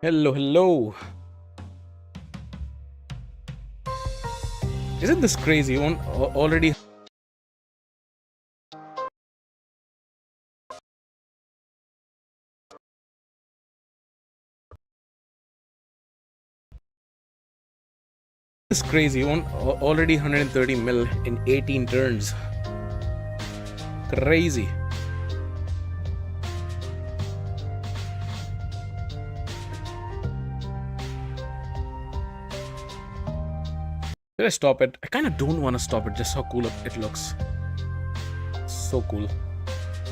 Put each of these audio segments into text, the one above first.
Hello, hello. Isn't this crazy? Already this crazy. Already 130 mil in 18 turns. Crazy. Should I stop it? I kind of don't want to stop it. Just how cool it looks. So cool,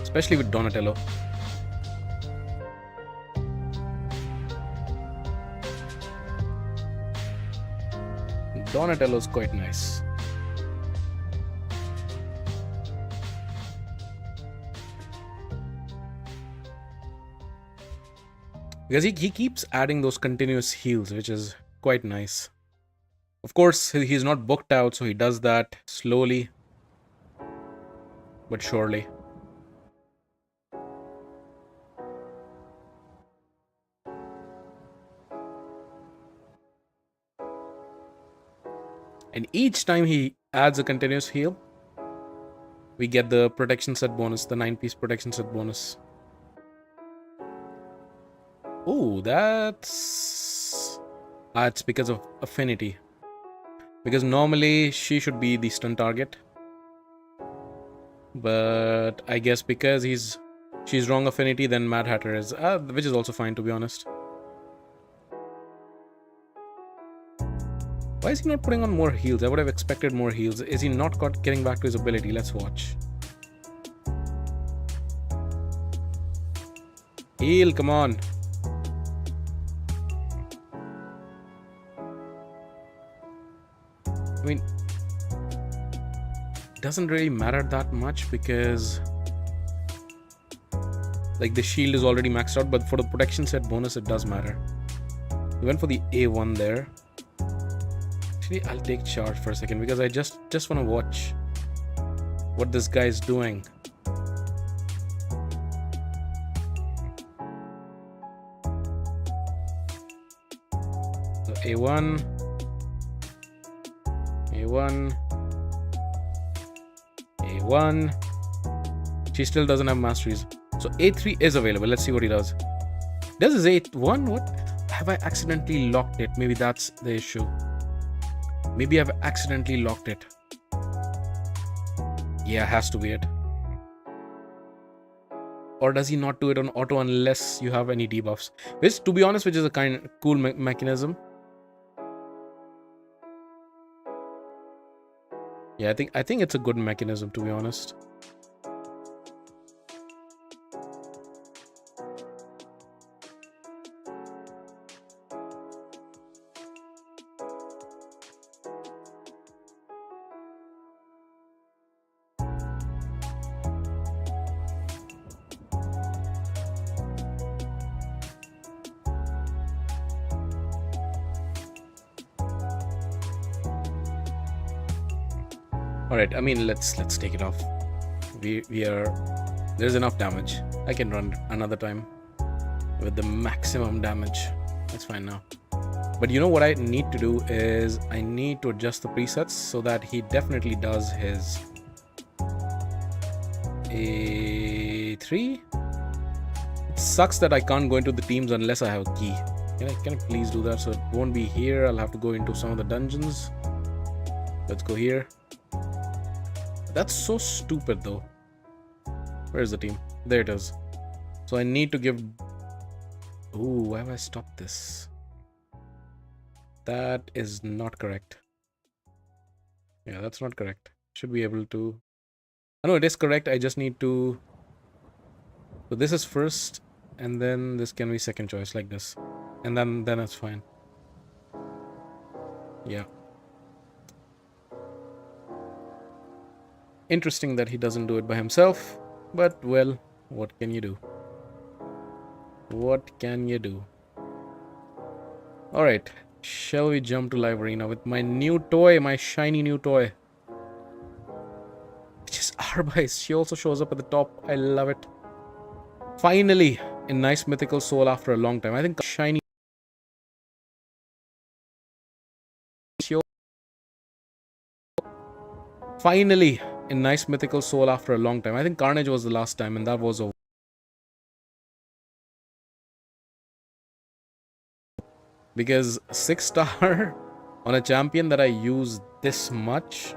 especially with Donatello. Donatello's quite nice. Because he keeps adding those continuous heals, which is quite nice. Of course, he's not booked out, so he does that slowly but surely. And each time he adds a continuous heal, we get the protection set bonus, the 9-piece protection set bonus. Oh, that's... it's because of affinity. Because normally she should be the stun target. But I guess because she's wrong affinity, then Mad Hatter is, which is also fine, to be honest. Why is he not putting on more heals? I would have expected more heals. Is he not getting back to his ability? Let's watch. Heal, come on. I mean, it doesn't really matter that much because like the shield is already maxed out, but for the protection set bonus it does matter. We went for the A1 there. Actually, I'll take charge for a second because I just want to watch what this guy is doing. So A1, A1, A1. She still doesn't have masteries. So A3 is available. Let's see what he does. Does his A1? What? Have I accidentally locked it? Maybe that's the issue. Maybe I've accidentally locked it. Yeah, has to be it. Or does he not do it on auto unless you have any debuffs? Which, to be honest, which is a kind of cool mechanism. Yeah, I think it's a good mechanism, to be honest. Alright, I mean, let's take it off. We are... There's enough damage. I can run another time with the maximum damage. That's fine now. But you know what I need to do is I need to adjust the presets so that he definitely does his A3. It sucks that I can't go into the teams unless I have a key. Can I please do that so it won't be here? I'll have to go into some of the dungeons. Let's go here. That's so stupid though. Where's the team? There it is. So I need to give... Ooh, why have I stopped this? That is not correct. Yeah, that's not correct. Should be able to... Oh, no, it is correct. I just need to... So this is first, and then this can be second choice, like this. And then it's fine. Yeah. Interesting that he doesn't do it by himself. But, well, what can you do? What can you do? Alright. Shall we jump to Live Arena with my new toy, my shiny new toy? Which is Arbais. She also shows up at the top. I love it. Finally, in nice mythical soul after a long time. I think shiny Finally, a nice mythical soul after a long time. I think Carnage was the last time, and that was a... Because 6-star on a champion that I use this much,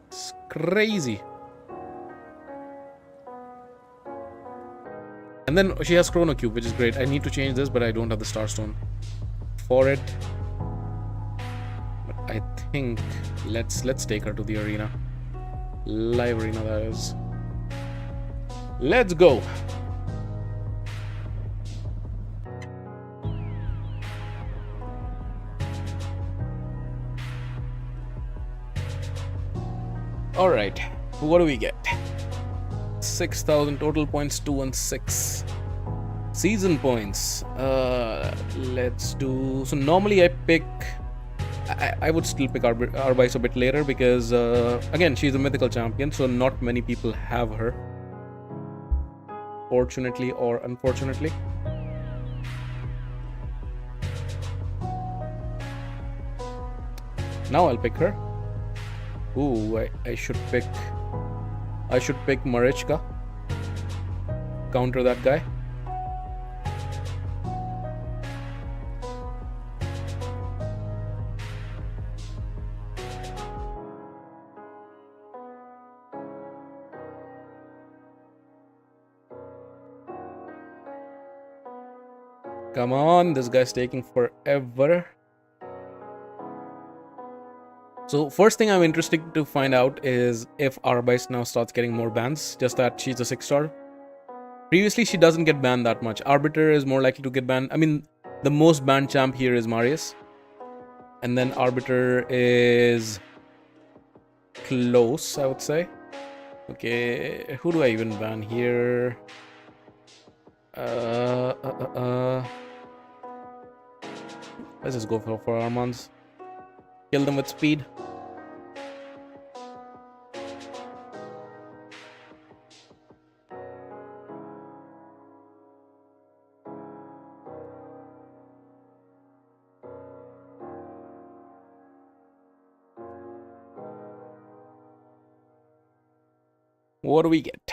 it's crazy. And then she has Chrono Cube, which is great. I need to change this, but I don't have the Starstone for it. But I think let's take her to the arena. Live arena, that is. Let's go. All right, what do we get? 6,000 total points, 2 and 6. Season points. Let's do... So normally I pick... I would still pick Arbais a bit later because, again, she's a mythical champion, so not many people have her. Fortunately or unfortunately. Now I'll pick her. Ooh, I should pick... I should pick Marichka. Counter that guy. Come on, this guy's taking forever. So first thing I'm interested to find out is if Arbais now starts getting more bans, just that she's a 6-star. Previously, she doesn't get banned that much. Arbiter is more likely to get banned. I mean, the most banned champ here is Marius. And then Arbiter is close, I would say. Okay, who do I even ban here? Let's just go for Armands. Kill them with speed. What do we get?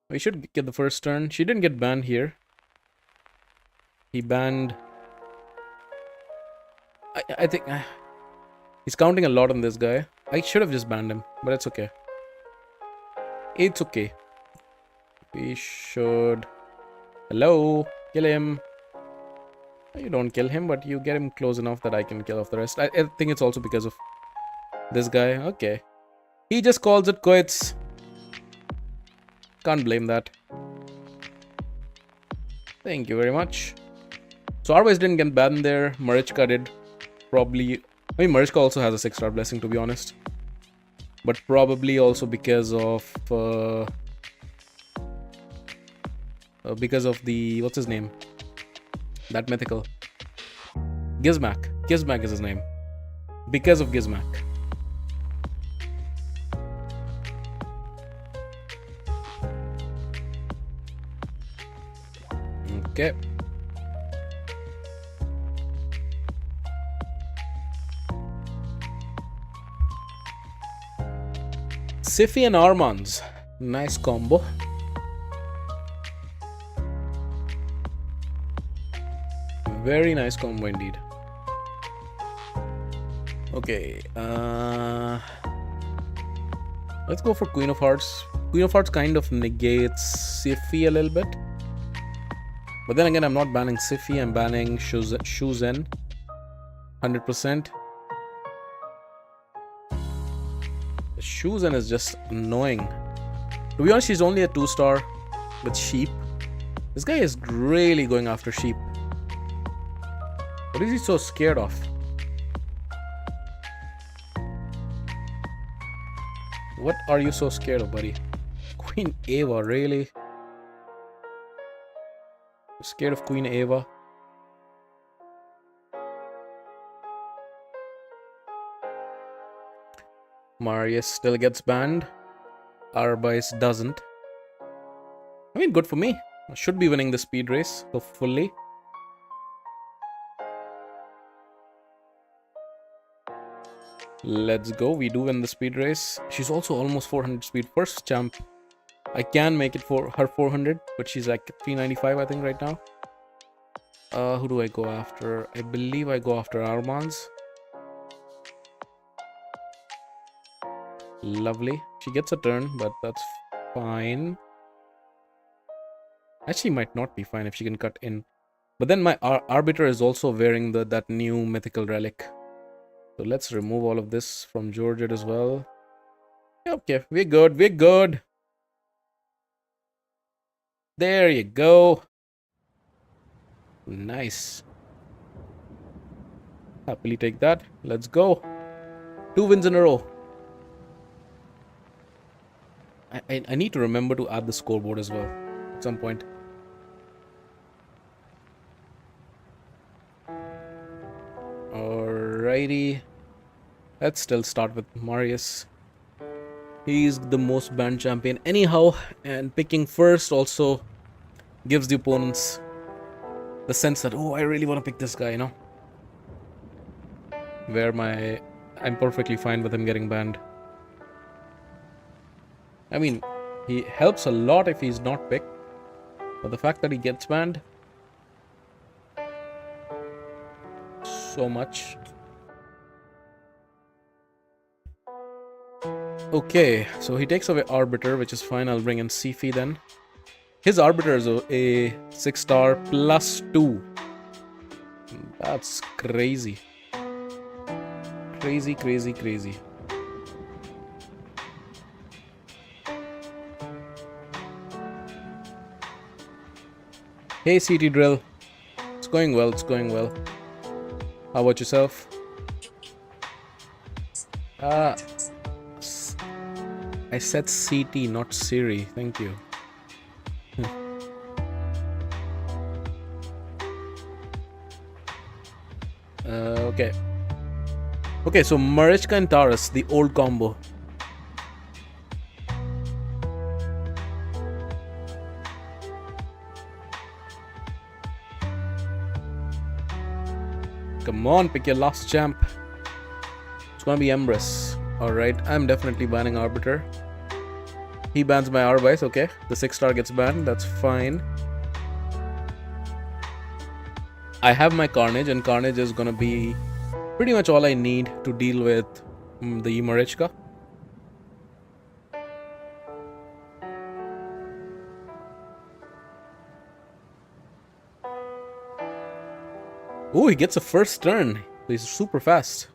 We should get the first turn. She didn't get banned here. He banned... I think... he's counting a lot on this guy. I should have just banned him, but it's okay. It's okay. We should... Hello? Kill him. You don't kill him, but you get him close enough that I can kill off the rest. I think it's also because of this guy. Okay. He just calls it quits. Can't blame that. Thank you very much. So Arbais didn't get banned there. Marichka did. Probably... I mean, Marichka also has a 6-star blessing, to be honest. But probably also because of... because of the... What's his name? That mythical. Gizmak. Gizmak is his name. Because of Gizmak. Okay. Sify and Armands. Nice combo. Very nice combo indeed. Okay. Let's go for Queen of Hearts. Queen of Hearts kind of negates Sify a little bit. But then again, I'm not banning Sify, I'm banning Shuzen. 100%. Shuzen is just annoying. To be honest, she's only a 2-star with sheep. This guy is really going after sheep. What is he so scared of? What are you so scared of, buddy? Queen Eva, really? Scared of Queen Eva? Marius still gets banned. Arbais doesn't. I mean, good for me. I should be winning the speed race, hopefully. Let's go. We do win the speed race. She's also almost 400 speed. First champ. I can make it for her 400, but she's like 395, I think, right now. Who do I go after? I believe I go after Arbais. Lovely. She gets a turn, but that's fine. Actually, might not be fine if she can cut in. But then my Arbiter is also wearing that new mythical relic. So let's remove all of this from Georgette as well. Okay, we're good. We're good. There you go. Nice. Happily take that. Let's go. 2 wins in a row. I need to remember to add the scoreboard as well at some point. Alrighty. Let's still start with Marius. He's the most banned champion anyhow, and picking first also gives the opponents the sense that, oh, I really want to pick this guy, you know? Where I'm perfectly fine with him getting banned. I mean, he helps a lot if he's not picked, but the fact that he gets banned, so much. Okay, so he takes away Arbiter, which is fine. I'll bring in Sifi then. His Arbiter is a 6-star +2. That's crazy. Crazy, crazy, crazy. Hey, CT Drill. It's going well, it's going well. How about yourself? I said CT, not Siri. Thank you. Okay. Okay, so Marichka and Taurus, the old combo. Come on, pick your last champ. It's gonna be Empress. Alright, I'm definitely banning Arbiter. He bans my Arbais, okay. The 6-star gets banned, that's fine. I have my Carnage, and Carnage is gonna be pretty much all I need to deal with the Marichka. Oh, he gets a first turn. He's super fast.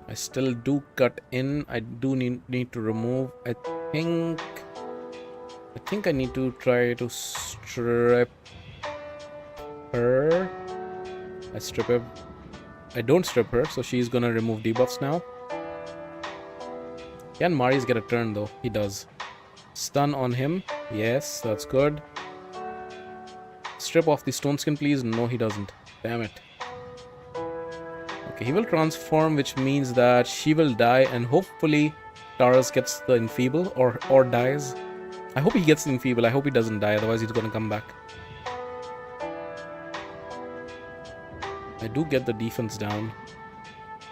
I still do cut in. I do need to remove. I think I need to try to strip her. I strip her. I don't strip her, so she's gonna remove debuffs now. Can Marius get a turn though? He does. Stun on him. Yes, that's good. Strip off the stone skin, please. No, he doesn't. Damn it. Okay, he will transform, which means that she will die, and hopefully Taurus gets the enfeeble or dies. I hope he gets the enfeeble. I hope he doesn't die, otherwise he's gonna come back. I do get the defense down,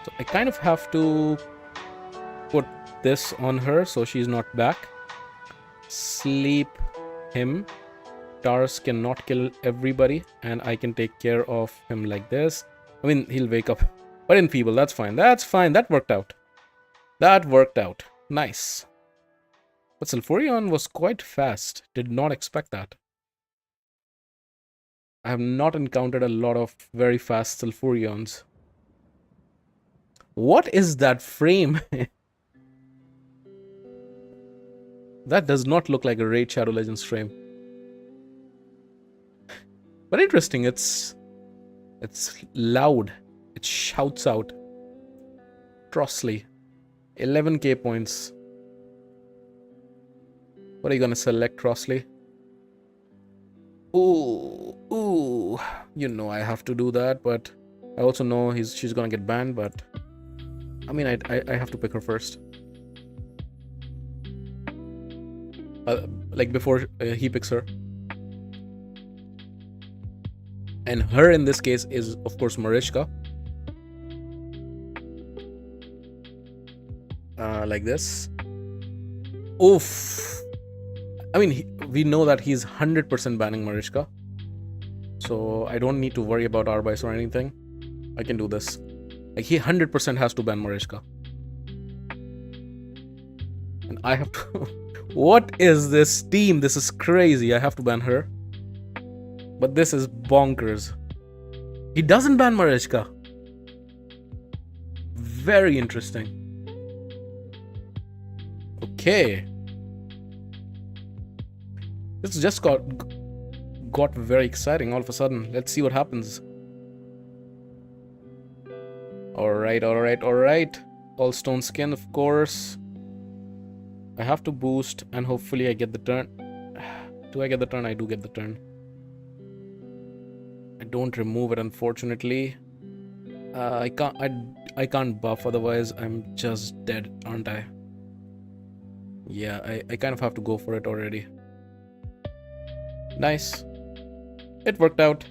so I kind of have to put this on her so she's not back. Sleep him. Taurus cannot kill everybody, and I can take care of him like this. I mean, he'll wake up. But enfeeble, that's fine. That's fine. That worked out. That worked out. Nice. But Sulfurion was quite fast. Did not expect that. I have not encountered a lot of very fast Sulfurions. What is that frame? That does not look like a Raid Shadow Legends frame. But interesting, it's loud. It shouts out. Crossley. 11k points. What are you gonna select, Crossley? Ooh. You know I have to do that, but I also know she's gonna get banned, but I mean I have to pick her first. Like before he picks her. And her in this case is, of course, Mariska. Like this. Oof. I mean, we know that he's 100% banning Mariska. So I don't need to worry about Arbais or anything. I can do this. Like, he 100% has to ban Mariska. And I have to... What is this team? This is crazy. I have to ban her. But this is bonkers. He doesn't ban Mariska. Very interesting. Okay. This just got very exciting all of a sudden. Let's see what happens. Alright. All stone skin, of course. I have to boost and hopefully I get the turn. Do I get the turn? I do get the turn. I don't remove it, unfortunately. I can't buff, otherwise I'm just dead, aren't I? Yeah, I kind of have to go for it already. Nice. It worked out.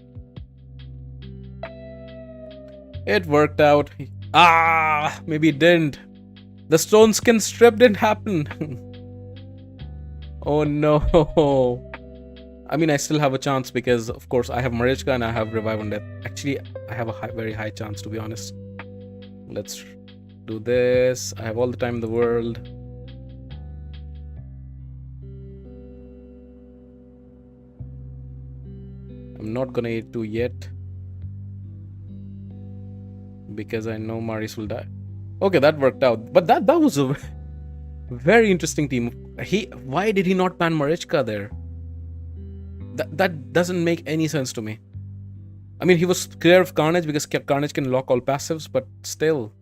It worked out. Ah, maybe it didn't. The stone skin strip didn't happen. Oh no. I mean, I still have a chance because, of course, I have Mariska and I have Revive on Death. Actually, I have a very high chance, to be honest. Let's do this. I have all the time in the world. I'm not gonna eat 2 yet. Because I know Maris will die. Okay, that worked out. But that was a very interesting team. Why did he not ban Marichka there? That doesn't make any sense to me. I mean, he was clear of Carnage because Carnage can lock all passives, but still.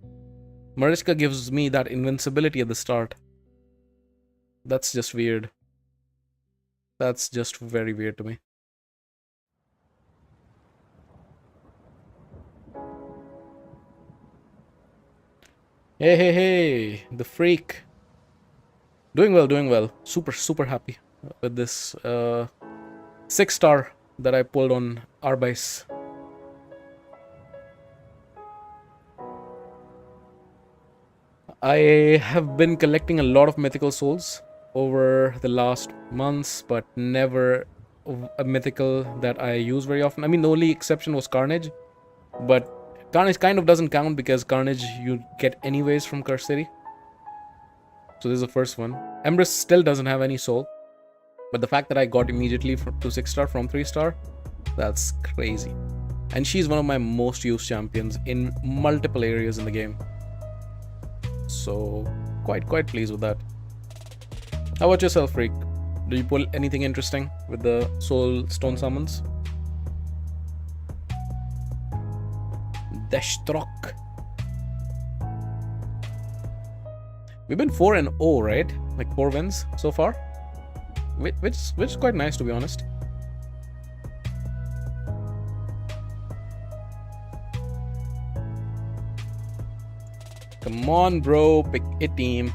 Marichka gives me that invincibility at the start. That's just weird. That's just very weird to me. Hey, the freak. Doing well. Super happy with this 6-star that I pulled on Arbais. I have been collecting a lot of mythical souls over the last months, but never a mythical that I use very often. I mean, the only exception was Carnage, but Carnage kind of doesn't count because Carnage you get anyways from Curse City. So this is the first one. Empress still doesn't have any soul, but the fact that I got immediately to 6-star from 3-star, that's crazy. And she's one of my most used champions in multiple areas in the game. So quite pleased with that. How about yourself, Freak? Do you pull anything interesting with the soul stone summons? Deshtrok. We've been 4-0, right? Like 4 wins so far, which is quite nice, to be honest. Come on, bro, pick a team.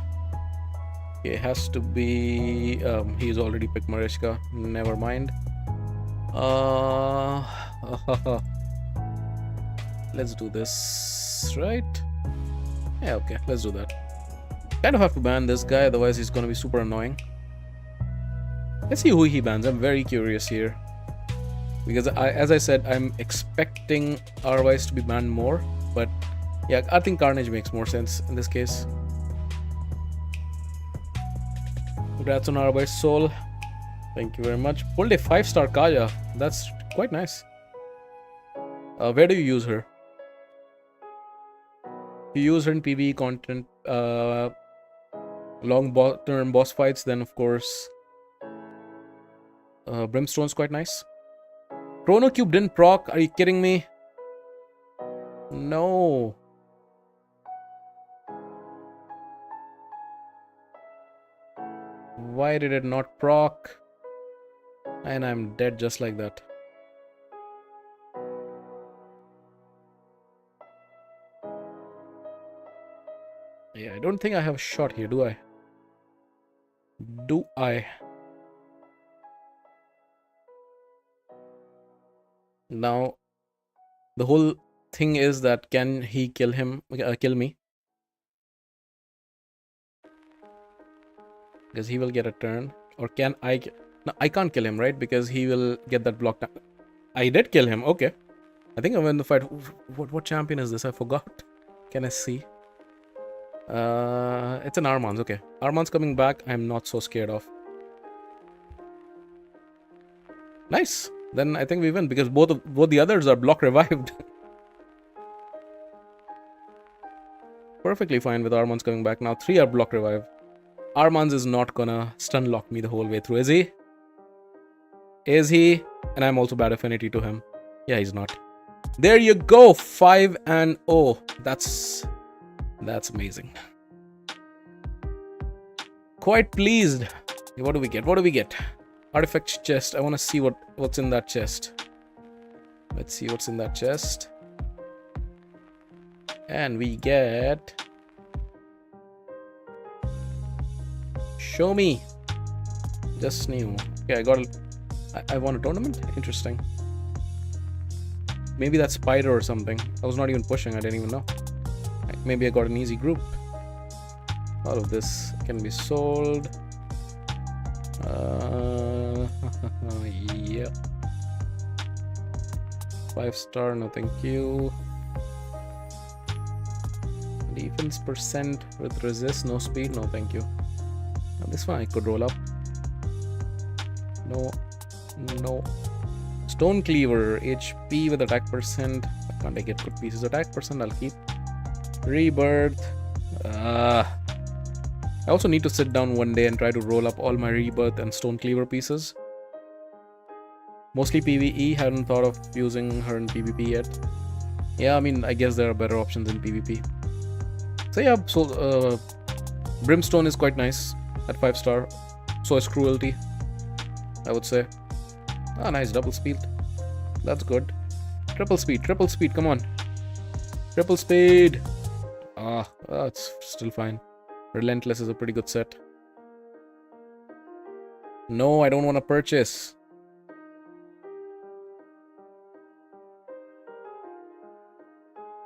It has to be. He's already picked Marichka. Never mind. Let's do this, right? Yeah, okay, let's do that. Kind of have to ban this guy, otherwise he's gonna be super annoying. Let's see who he bans. I'm very curious here. Because as I said, I'm expecting Arbais to be banned more. But yeah, I think Carnage makes more sense in this case. Congrats on Arbais soul. Thank you very much. Pulled a 5-star Kaya. That's quite nice. Where do you use her? You use her in PvE content, long-term boss fights, then of course Brimstone's quite nice. Chrono Cube didn't proc, are you kidding me? No. Why did it not proc? And I'm dead just like that. Yeah, I don't think I have a shot here, do I? Do I? Now, The whole thing is that can he kill him, kill me? Because he will get a turn. Or can I? No, I can't kill him, right? Because he will get that block down. I did kill him. Okay. I think I'm in the fight. What champion is this? I forgot. Can I see? It's an Armans. Okay. Armans coming back. I'm not so scared of. Nice. Then I think we win because both the others are block revived. Perfectly fine with Armans coming back. Now 3 are block revived. Armans is not gonna stun lock me the whole way through, is he? Is he? And I'm also bad affinity to him. Yeah, he's not. There you go. 5-0. That's amazing. Quite pleased. What do we get? What do we get? Artifact chest. I want to see what's in that chest. Let's see what's in that chest. And we get... Show me. Just new. Okay, I got it. I won a tournament? Interesting. Maybe that's spider or something. I was not even pushing. I didn't even know. Maybe I got an easy group. All of this can be sold. Yeah. 5-star, no thank you. Defense percent with resist, no speed, no thank you. Now this one I could roll up. No. Stone cleaver, HP with attack percent. I can't get good pieces. Attack percent I'll keep. Rebirth. I also need to sit down one day and try to roll up all my rebirth and stone cleaver pieces. Mostly PvE, haven't thought of using her in PvP yet. Yeah, I mean, I guess there are better options in PvP. So yeah, so Brimstone is quite nice at 5-star. So is Cruelty, I would say. Ah, nice, double speed. That's good. Triple speed, come on. Triple speed. It's still fine. Relentless is a pretty good set. No, I don't want to purchase.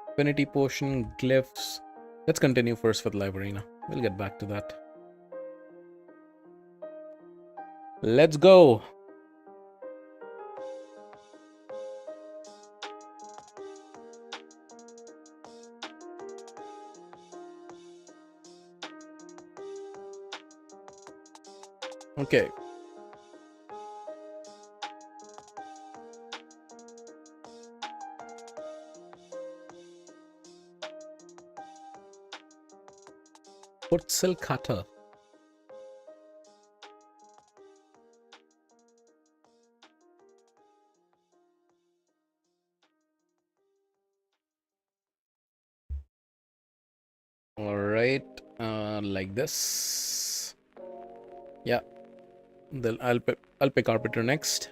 Affinity potion, glyphs. Let's continue first with Live Arena. We'll get back to that. Let's go. Okay. Putzel cutter. All right, like this. Yeah. Then I'll pick Arbiter next.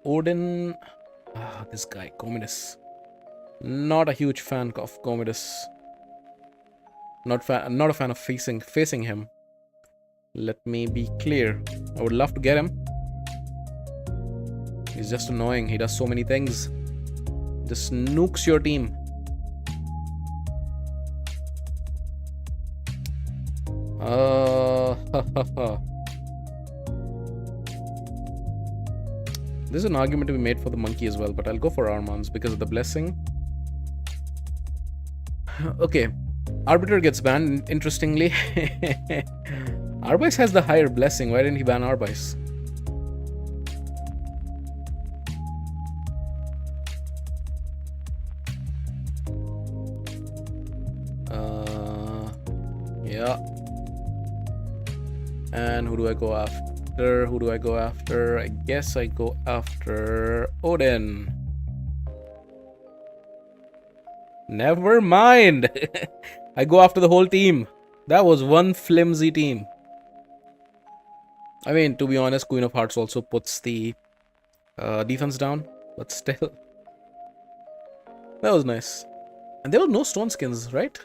Odin. This guy, Commodus. Not a huge fan of Commodus. Not a fan of facing him. Let me be clear. I would love to get him. He's just annoying. He does so many things. Just nukes your team. There's an argument to be made for the monkey as well, but I'll go for Armans because of the blessing. Okay, Arbiter gets banned, interestingly. Arbais has the higher blessing. Why didn't he ban Arbais? Yeah. And who do I go after? Who do I go after? I guess I go after Odin. Never mind. I go after the whole team. That was one flimsy team. I mean, to be honest, Queen of Hearts also puts the defense down, but still. That was nice. And there were no stone skins, right?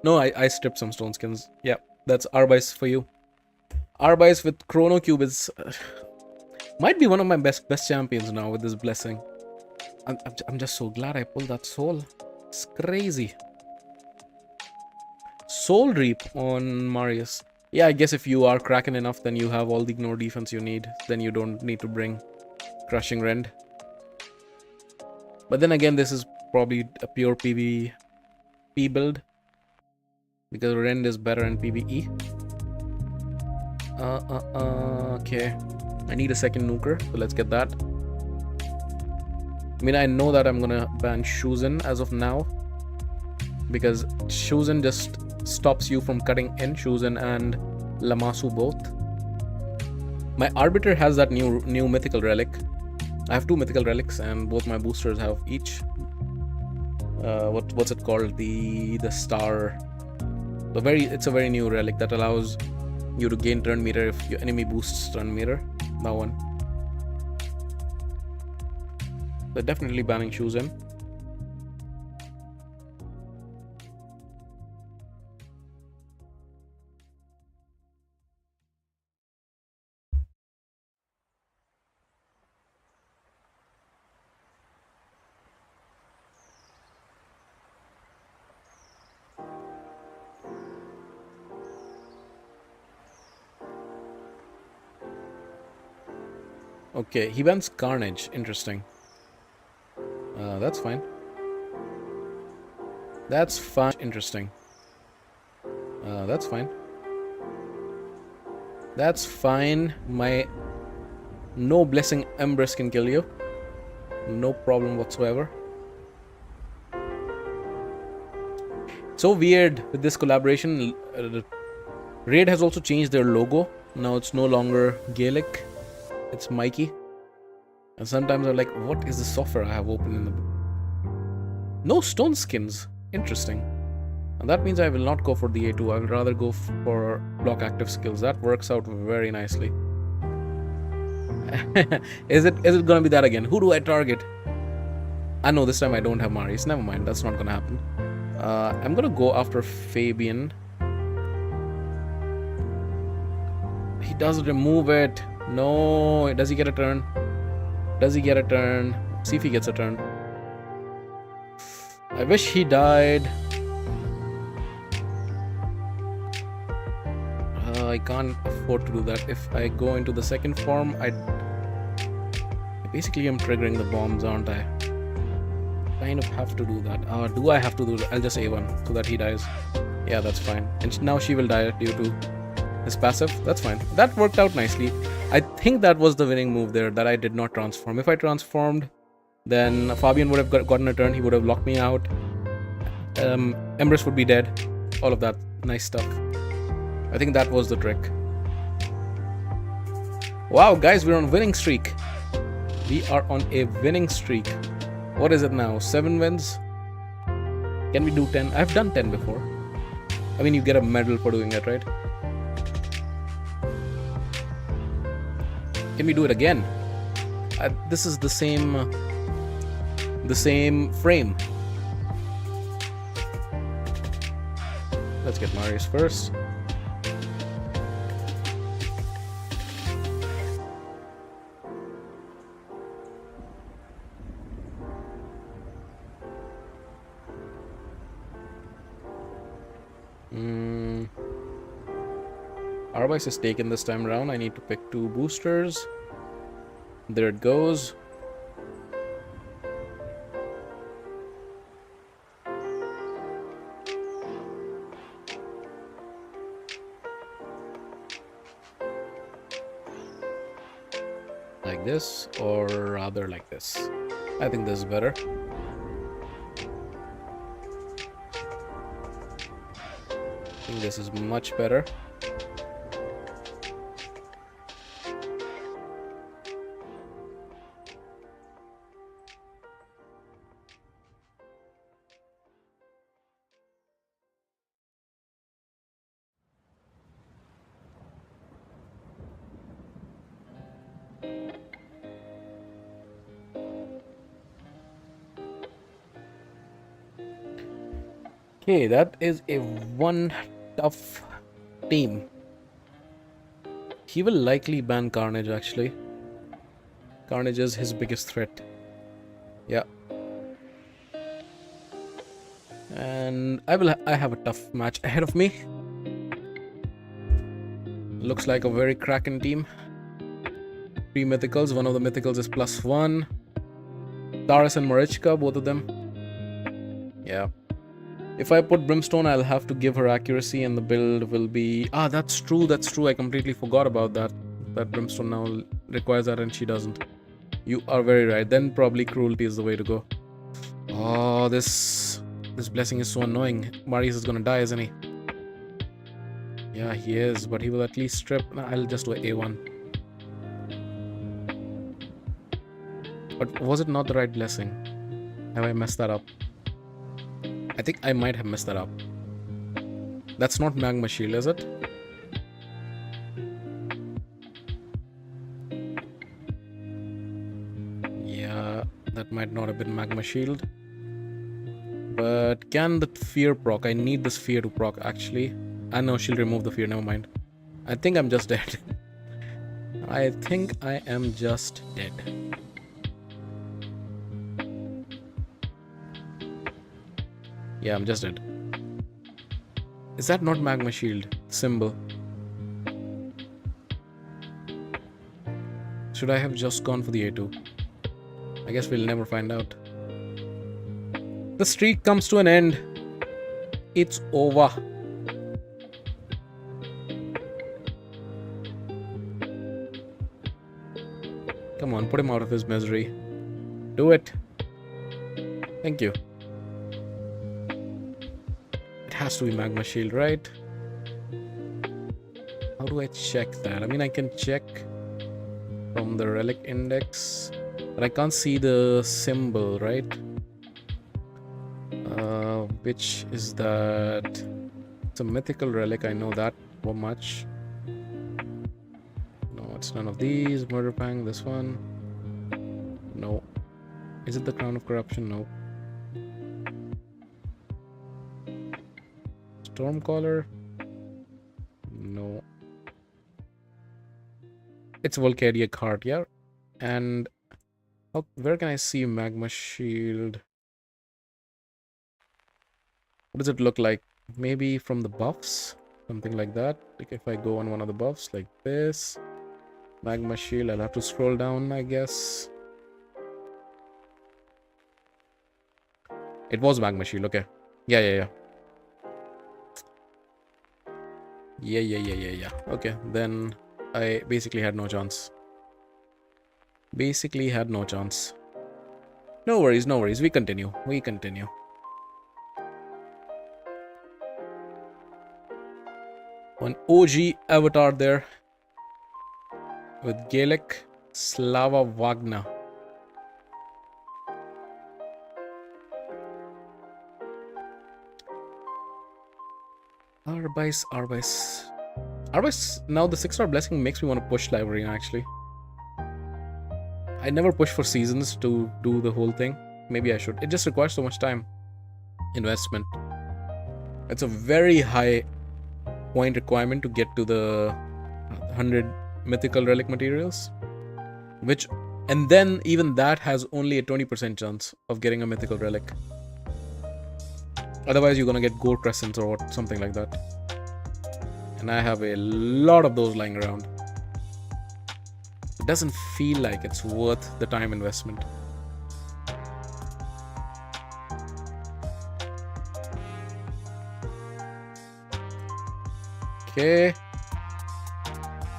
No, I stripped some stone skins. Yeah, that's Arbais for you. Arbais with Chrono Cube is might be one of my best champions now with this blessing. I'm just so glad I pulled that soul. It's crazy. Soul Reap on Marius. Yeah, I guess if you are cracking enough, then you have all the ignore defense you need. Then you don't need to bring Crushing Rend. But then again, this is probably a pure PvP build. Because Rend is better in PvE. Okay. I need a second nuker, so let's get that. I mean, I know that I'm gonna ban Shuzin as of now. Because Shuzin just stops you from cutting in. Shuzin and Lamasu both. My Arbiter has that new mythical relic. I have 2 mythical relics and both my boosters have each. What's it called? The star. It's a very new relic that allows you to gain turn meter if your enemy boosts turn meter. That one. So definitely banning Shuzin. Okay, he bans Carnage. Interesting. That's fine. That's fine. Interesting. That's fine. That's fine. My no blessing Empress can kill you. No problem whatsoever. So weird with this collaboration. Raid has also changed their logo. Now it's no longer Gaelic. It's Mikey. And sometimes I'm like, what is the software I have open in the... No stone skins. Interesting. And that means I will not go for the A2. I will rather go for block active skills. That works out very nicely. Is it gonna be that again? Who do I target? I know this time I don't have Marius. Never mind. That's not gonna happen. I'm gonna go after Fabian. He does remove it. No. Does he get a turn? Does he get a turn? See if he gets a turn. I wish he died. I can't afford to do that. If I go into the second form, I basically am triggering the bombs, aren't I? Kind of have to do that. Do I have to do that? I'll just A1 so that he dies. Yeah, that's fine. And now she will die due to his passive. That's fine. That worked out nicely. I think that was the winning move there, that I did not transform. If I transformed, then Fabian would have gotten a turn. He would have locked me out. Empress would be dead. All of that nice stuff. I think that was the trick. Wow, guys, we're on a winning streak. We are on a winning streak. What is it now? 7 wins? Can we do 10? I've done 10 before. I mean, you get a medal for doing it, right? Can we do it again? This is the same frame. Let's get Marius first. Arbais is taken this time around. I need to pick 2 boosters. There it goes. Like this, or rather like this. I think this is better. I think this is much better. Okay, that is a one tough team. He will likely ban Carnage, actually. Carnage is his biggest threat. Yeah. And I have a tough match ahead of me. Looks like a very cracking team. 3 mythicals. One of the mythicals is +1. Taurus and Marichka, both of them. Yeah. If I put Brimstone, I'll have to give her accuracy and the build will be... Ah, that's true, that's true. I completely forgot about that. That Brimstone now requires that and she doesn't. You are very right. Then probably Cruelty is the way to go. Oh, this blessing is so annoying. Marius is gonna die, isn't he? Yeah, he is, but he will at least strip. I'll just do A1. But was it not the right blessing? Have I messed that up? I think I might have messed that up. That's not Magma Shield, is it? Yeah, that might not have been Magma Shield. But can the fear proc? I need this fear to proc, actually. I know she'll remove the fear, never mind. I think I'm just dead. I think I am just dead. Yeah, I'm just dead. Is that not Magma Shield symbol? Should I have just gone for the A2? I guess we'll never find out. The streak comes to an end. It's over. Come on, put him out of his misery. Do it. Thank you. It has to be Magma Shield, right? How do I check that? I mean, I can check from the relic index, but I can't see the symbol, right? Which is that? It's a mythical relic, I know that much. No, it's none of these. Murder Pang, this one. No. Is it the Crown of Corruption? No. Stormcaller? No. It's Volcadic Heart, yeah. And where can I see Magma Shield? What does it look like? Maybe from the buffs? Something like that. Like if I go on one of the buffs like this. Magma Shield, I'll have to scroll down, I guess. It was Magma Shield, okay. Yeah. Yeah. Okay, then I basically had no chance. No worries. We continue. One OG avatar there. With Gaelic Slava Wagner. Arbais. Now the 6-star blessing makes me want to push library actually. I never push for seasons to do the whole thing. Maybe I should. It just requires so much time. Investment. It's a very high point requirement to get to the 100 mythical relic materials. And then even that has only a 20% chance of getting a mythical relic. Otherwise, you're gonna get gold crescents or something like that. And I have a lot of those lying around. It doesn't feel like it's worth the time investment. Okay.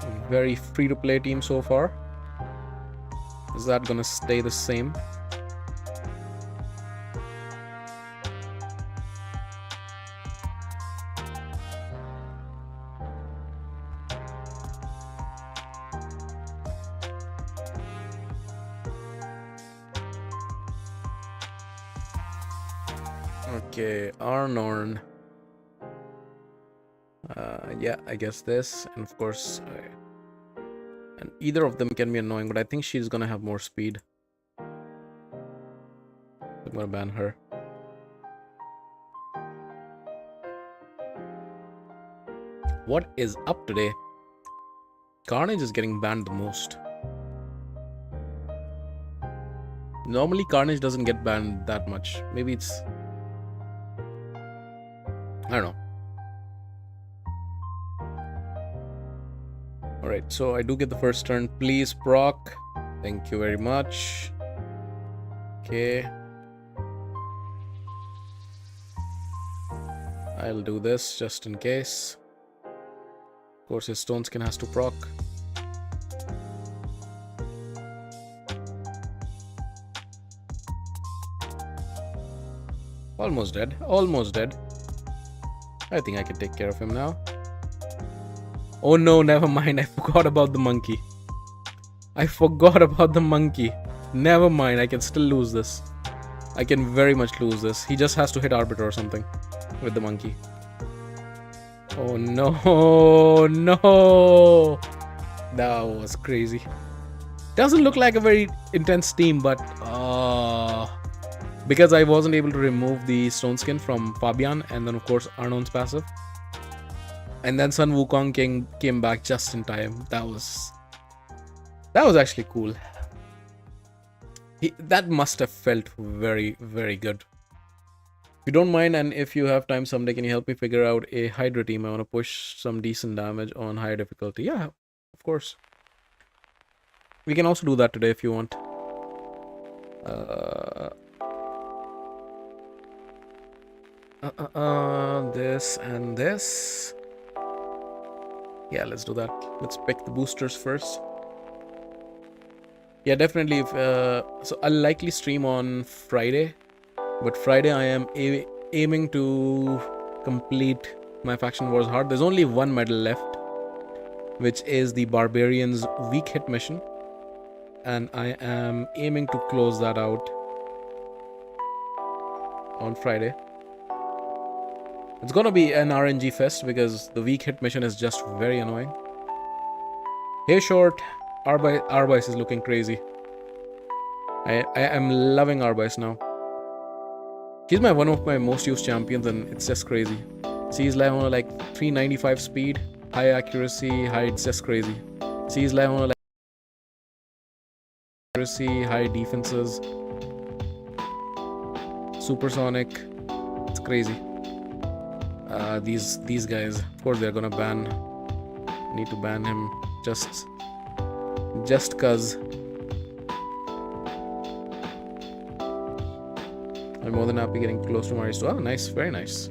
A very free-to-play team so far. Is that gonna stay the same? Okay, Arnorn. Yeah, I guess this, and of course, and either of them can be annoying, but I think she's gonna have more speed. I'm gonna ban her. What is up today? Carnage is getting banned the most. Normally Carnage doesn't get banned that much. Maybe it's... I don't know. Alright, so I do get the first turn. Please proc. Thank you very much. Okay. I'll do this just in case. Of course, his Stone Skin has to proc. Almost dead. Almost dead. I think I can take care of him now. Oh no, never mind. I forgot about the monkey. I forgot about the monkey. Never mind. I can still lose this. I can very much lose this. He just has to hit Arbiter or something with the monkey. Oh no. No. That was crazy. Doesn't look like a very intense team, but because I wasn't able to remove the Stone Skin from Fabian and then of course Arnon's passive. And then Sun Wukong came back just in time. That was actually cool. That must have felt very, very good. If you don't mind and if you have time someday, can you help me figure out a Hydra team? I want to push some decent damage on higher difficulty. Yeah, of course. We can also do that today if you want. This and this. Yeah, let's do that. Let's pick the boosters first. Yeah, definitely. So I'll likely stream on Friday, but Friday I am aiming to complete my Faction Wars hard. There's only one medal left, which is the Barbarians weak hit mission, and I am aiming to close that out on Friday. It's gonna be an RNG fest because the weak hit mission is just very annoying. Hey short, Arbais is looking crazy. I am loving Arbais now. He's one of my most used champions and it's just crazy. See, he's like on like 395 speed, high accuracy, it's just crazy. See, he's like on like accuracy, high defenses, supersonic. It's crazy. These guys, of course, they're gonna ban. Need to ban him just cause. I'm more than happy getting close to Marius. Oh, nice, very nice,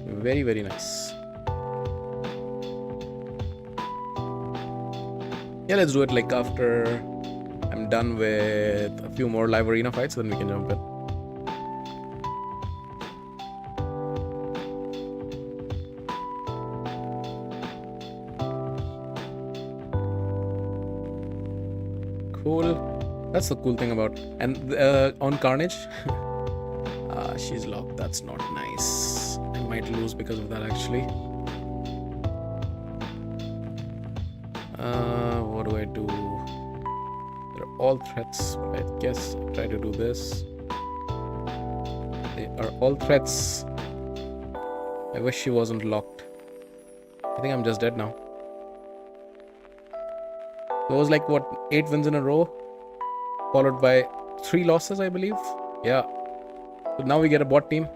very, very nice. Yeah, let's do it like after I'm done with a few more live arena fights, then we can jump in. Cool. That's the cool thing about. And on Carnage, she's locked. That's not nice. I might lose because of that actually. What do I do? They're all threats. I guess I'll try to do this. They are all threats. I wish she wasn't locked. I think I'm just dead now. It was like, what, 8 wins in a row? Followed by 3 losses, I believe. Yeah. So now we get a bot team.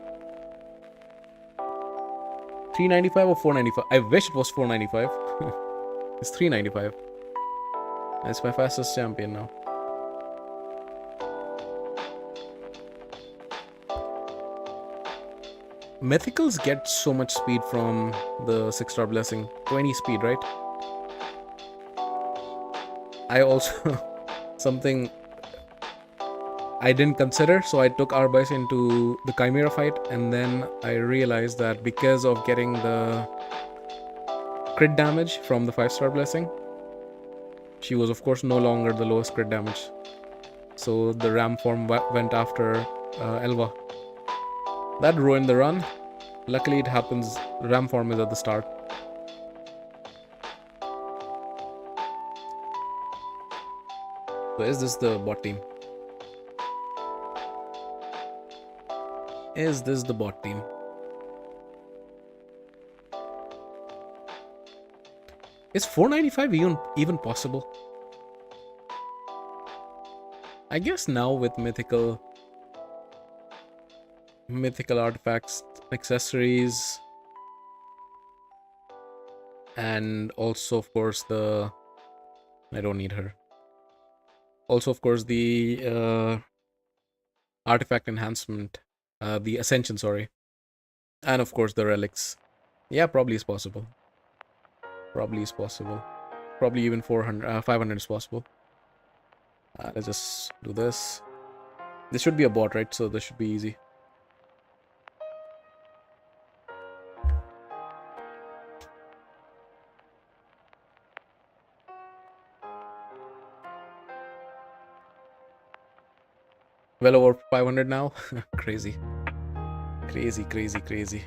395 or 495? I wish it was 495. It's 395. It's my fastest champion now. Mythicals get so much speed from the 6-star blessing. 20 speed, right? I also something I didn't consider, so I took Arbais into the Chimera fight, and then I realized that because of getting the crit damage from the 5-star blessing, she was of course no longer the lowest crit damage. So the Ram form went after Elva. That ruined the run. Luckily it happens, Ram form is at the start. So is this the bot team? Is this the bot team? Is 495 even possible? I guess now with mythical artifacts, accessories, and also of course I don't need her. Also of course the artifact enhancement, the ascension, sorry, and of course the relics. Yeah, probably is possible. Probably is possible. Probably even 500 is possible. Let's just do this. This should be a bot, right? So this should be easy. Well over 500 now. Crazy. Crazy, crazy, crazy.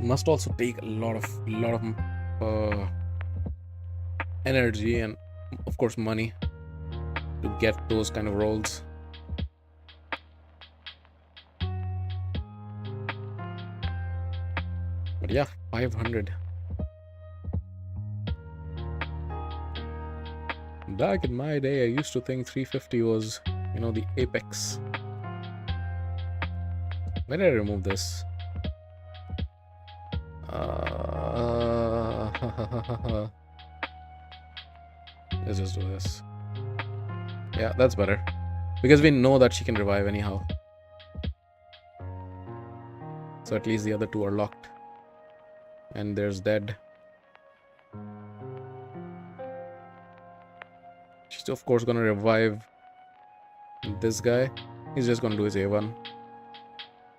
Must also take a lot of energy and of course money to get those kind of rolls. But yeah, 500. Back in my day, I used to think 350 was, you know, the apex. Where did I remove this? Let's just do this. Yeah, that's better. Because we know that she can revive anyhow. So at least the other two are locked. And there's dead. She's of course gonna revive this guy. He's just gonna do his A1.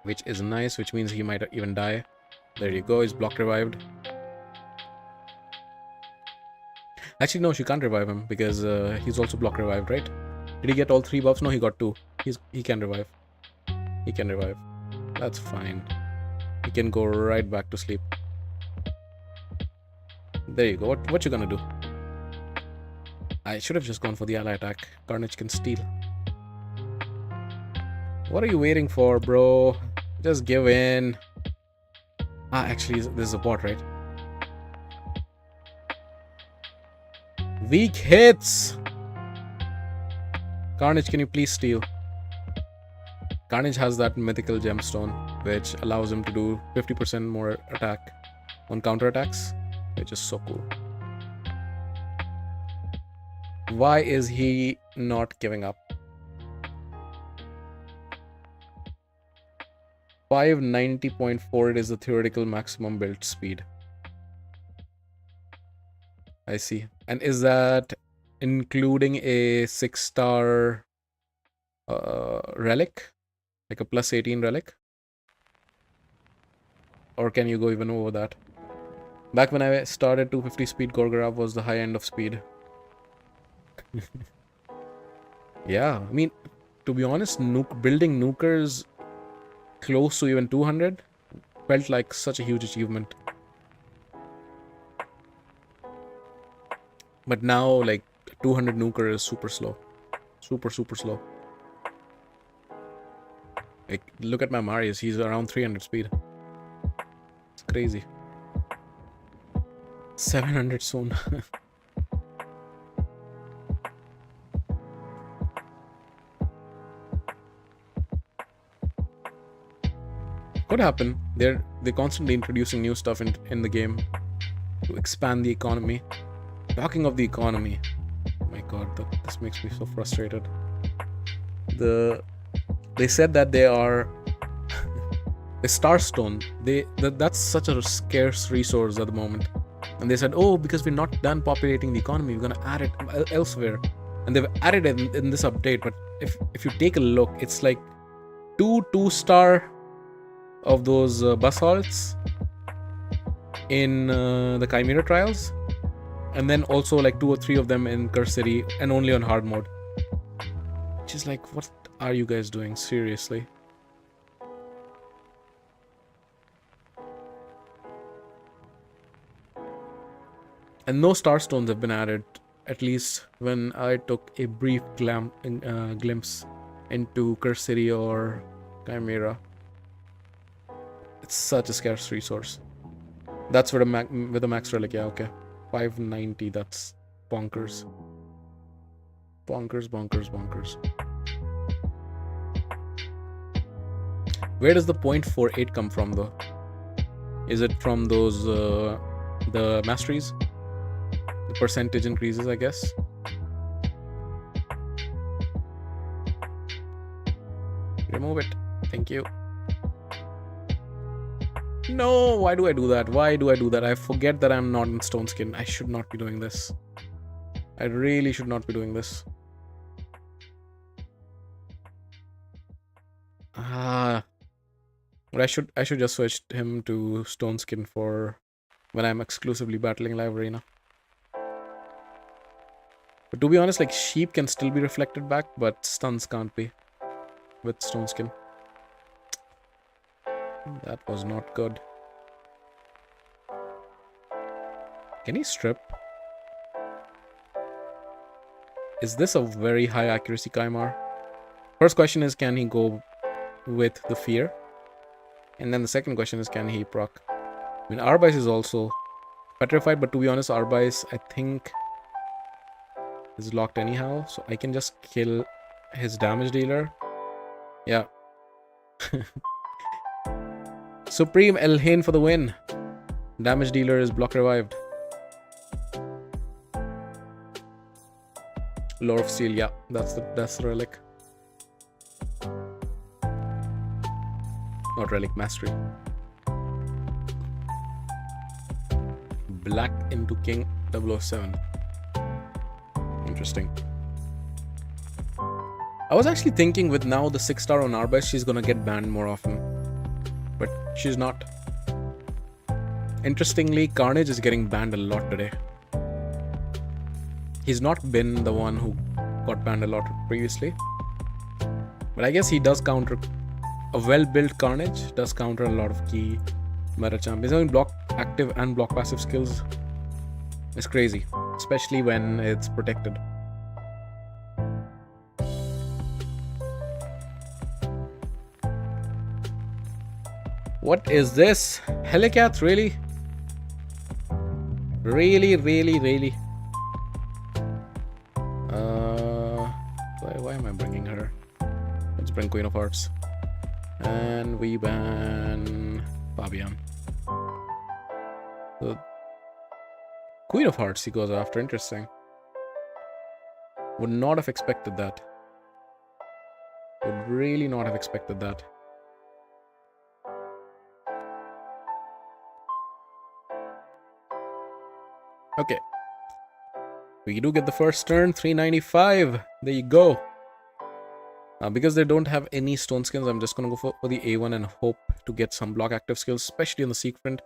Which is nice, which means he might even die. There you go, he's block revived. Actually, no, she can't revive him because he's also block revived, right? Did he get all 3 buffs? No, he got 2. He can revive. He can revive. That's fine. He can go right back to sleep. There you go. What you gonna do? I should have just gone for the ally attack. Carnage can steal. What are you waiting for, bro? Just give in. Actually, this is a bot, right? Weak hits! Carnage, can you please steal? Carnage has that mythical gemstone, which allows him to do 50% more attack on counterattacks, which is so cool. Why is he not giving up? 590.4 is the theoretical maximum build speed. I see. And is that including a 6-star relic? Like a plus 18 relic? Or can you go even over that? Back when I started, 250 speed Gorgarav was the high end of speed. Yeah, I mean, to be honest, building nukers close to even 200 felt like such a huge achievement. But now, like, 200 nuker is super slow. Super slow. Like, look at my Marius, he's around 300 speed. It's crazy. 700 soon. Could happen. They're constantly introducing new stuff in the game to expand the economy. Talking of the economy, oh my god, this makes me so frustrated. They said that they are the Starstone. That's such a scarce resource at the moment, and they said, oh, because we're not done populating the economy, we're gonna add it elsewhere, and they've added it in this update. But if you take a look, it's like 2-star of those bus halts in the Chimera trials, and then also like 2 or 3 of them in Curse City, and only on hard mode. Which is like, what are you guys doing? Seriously. And no Starstones have been added, at least when I took a brief glimpse into Curse City or Chimera. It's such a scarce resource. That's with a max relic. Yeah, okay. 590. That's bonkers. Bonkers, bonkers, bonkers. Where does the 0.48 come from, though? Is it from those the masteries? The percentage increases, I guess. Remove it. Thank you. No, why do I do that? Why do I do that? I forget that I'm not in stone skin. I should not be doing this. I really should not be doing this. But I should just switch him to stone skin for when I'm exclusively battling live arena. But to be honest, like, sheep can still be reflected back, but stuns can't be with stone skin. That was not good. Can he strip? Is this a very high accuracy Kaimar? First question is, can he go with the fear? And then the second question is, can he proc? I mean, Arbais is also petrified, but to be honest, Arbais, I think, is locked anyhow. So I can just kill his damage dealer. Yeah. Supreme Elhain for the win. Damage dealer is block revived. Lore of Steel, yeah, that's the relic. Not relic, mastery. Black into King 007. Interesting. I was actually thinking with now the 6-star on Arbais, she's gonna get banned more often. But she's not. Interestingly, Carnage is getting banned a lot today. He's not been the one who got banned a lot previously. But I guess he does counter. A well-built Carnage does counter a lot of key meta champions. I mean, block active and block passive skills is crazy, especially when it's protected. What is this? Helicat, really? Really? Why am I bringing her? Let's bring Queen of Hearts. And we ban Fabian. The Queen of Hearts he goes after. Interesting. Would not have expected that. Would really not have expected that. Okay. We do get the first turn, 395. There you go. Because they don't have any stone skins, I'm just going to go for the A1 and hope to get some block active skills, especially on the Seek Friend.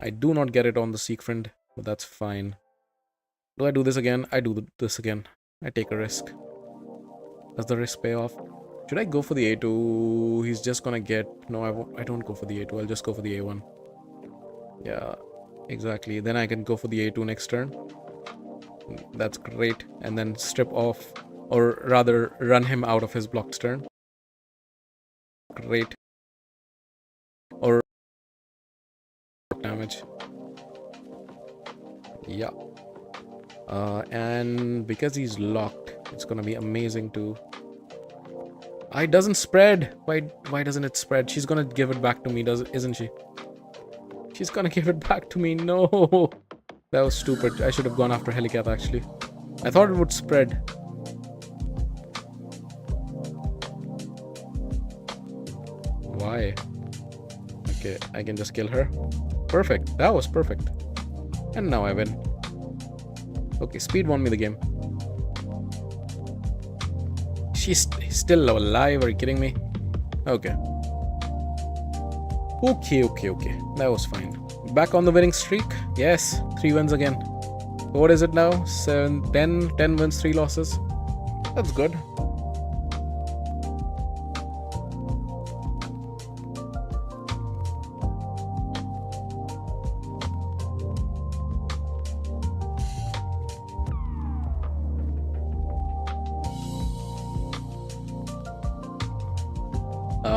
I do not get it on the Seek Friend, but that's fine. Do I do this again? I do this again. I take a risk. Does the risk pay off? Should I go for the A2? He's just going to get... No, I don't go for the A2. I'll just go for the A1. Yeah, exactly. Then I can go for the A2 next turn. That's great. And then strip off, or rather run him out of his blocked turn. Great. Or damage. Yeah. And because he's locked, it's gonna be amazing to... It doesn't spread. Why doesn't it spread? She's gonna give it back to me, isn't she? She's gonna give it back to me. No. That was stupid. I should have gone after Helicat, actually. I thought it would spread. Why? Okay, I can just kill her. Perfect. That was perfect. And now I win. Okay, speed won me the game. She's still alive. Are you kidding me? Okay. Okay. That was fine. Back on the winning streak. Yes, 3 wins again. What is it now? 7, 10 wins, 3 losses. That's good.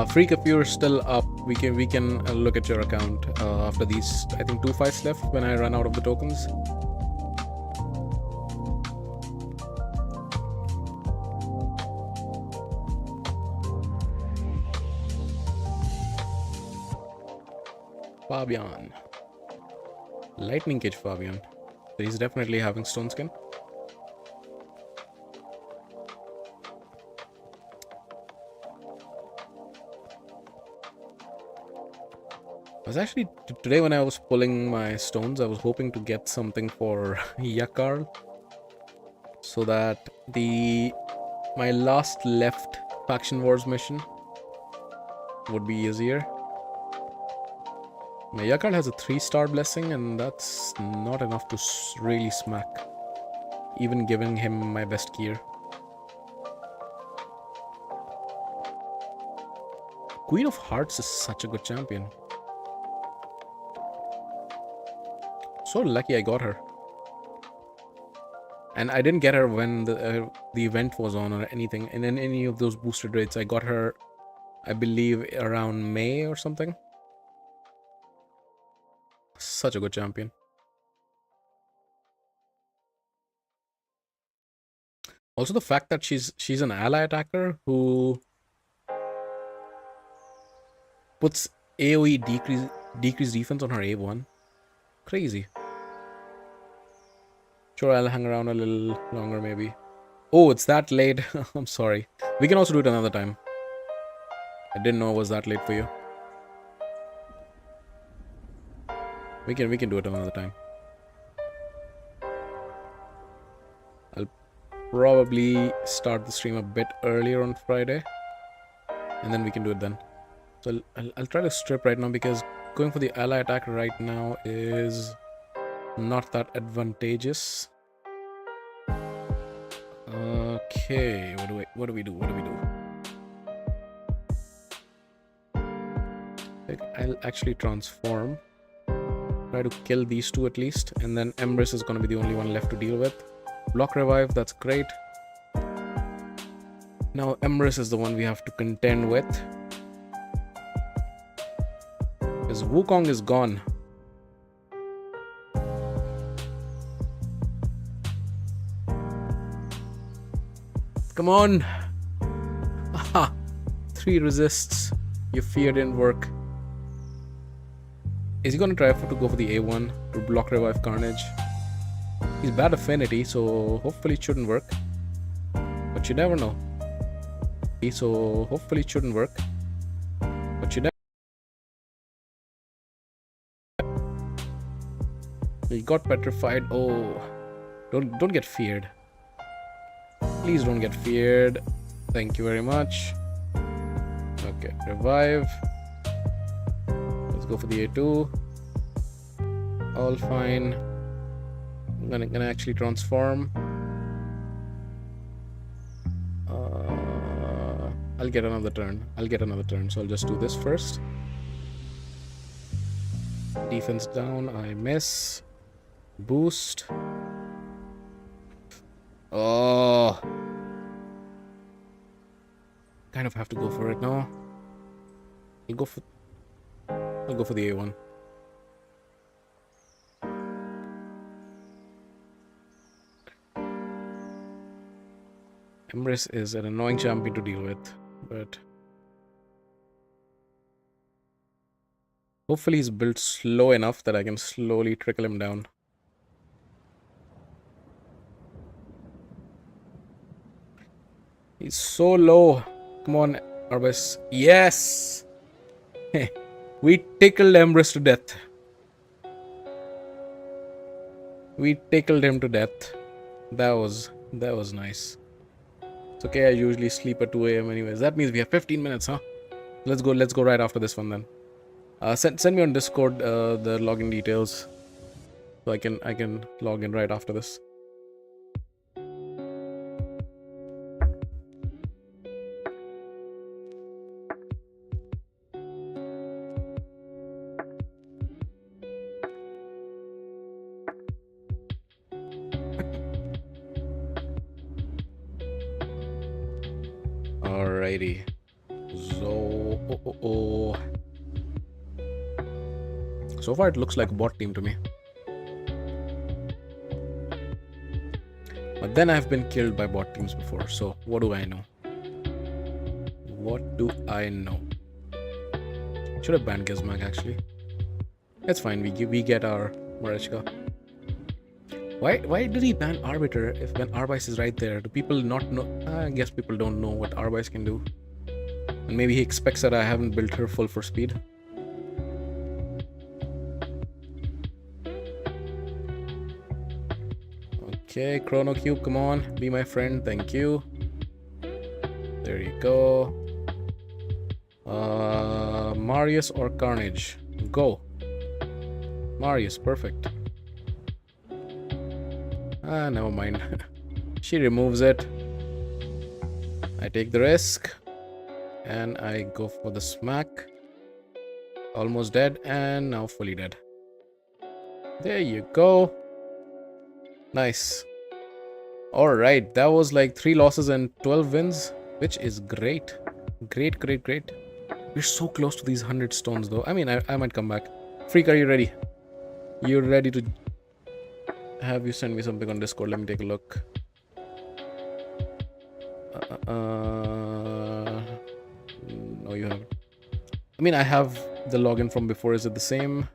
Freak, if you're still up, we can look at your account after these. I think 2 fights left when I run out of the tokens. Fabian. Lightning Cage Fabian. So he's definitely having Stone Skin. I was actually, today when I was pulling my stones, I was hoping to get something for Yakar, so that my last left Faction Wars mission would be easier. My Yakar has a 3-star blessing, and that's not enough to really smack, even giving him my best gear. Queen of Hearts is such a good champion. So lucky I got her. And I didn't get her when the event was on or anything. And in any of those boosted raids, I got her, I believe, around May or something. Such a good champion. Also, the fact that she's an ally attacker who puts AoE decrease defense on her A1. Crazy. Sure, I'll hang around a little longer maybe. Oh, it's that late. I'm sorry. We can also do it another time. I didn't know it was that late for you. We can do it another time. I'll probably start the stream a bit earlier on Friday, and then we can do it then. So I'll try to strip right now, because going for the ally attack right now is not that advantageous. Okay, what do we do? I'll actually transform. Try to kill these two at least, and then Empress is going to be the only one left to deal with. Block revive, that's great. Now Empress is the one we have to contend with, because Wukong is gone. Come on! Aha! 3 resists. Your fear didn't work. Is he gonna try to go for the A1 to block revive Carnage? He's bad affinity, so hopefully it shouldn't work. But you never know. So hopefully it shouldn't work. But you never. He got petrified. Oh, don't get feared. Please don't get feared. Thank you very much. Okay, revive. Let's go for the A2. All fine. I'm gonna actually transform. I'll get another turn. So I'll just do this first. Defense down. I miss. Boost. Oh. Kind of have to go for it now. I'll go for the A1. Empress is an annoying champion to deal with, but hopefully he's built slow enough that I can slowly trickle him down. He's so low. Come on, Arbais. Yes! We tickled Empress to death. We tickled him to death. That was nice. It's okay, I usually sleep at 2 a.m. anyways. That means we have 15 minutes, huh? Let's go right after this one then. Send me on Discord the login details, so I can log in right after this. Alrighty. So Oh. So far, it looks like a bot team to me. But then I've been killed by bot teams before, so what do I know? What do I know? Should have banned Gizmag actually. That's fine, we get our Marechka. Why did he ban Arbiter if when Arbais is right there? Do people not know? I guess people don't know what Arbais can do. And maybe he expects that I haven't built her full for speed. Okay, Chrono Cube, come on, be my friend, thank you. There you go. Marius or Carnage? Go. Marius, perfect. Never mind. She removes it. I take the risk. And I go for the smack. Almost dead and now fully dead. There you go. Nice. Alright, that was like 3 losses and 12 wins, which is great. Great. We're so close to these 100 stones though. I mean, I might come back. Freak, are you ready? You're ready to... Have you send me something on Discord? Let me take a look. No, you haven't. I mean, I have the login from before. Is it the same?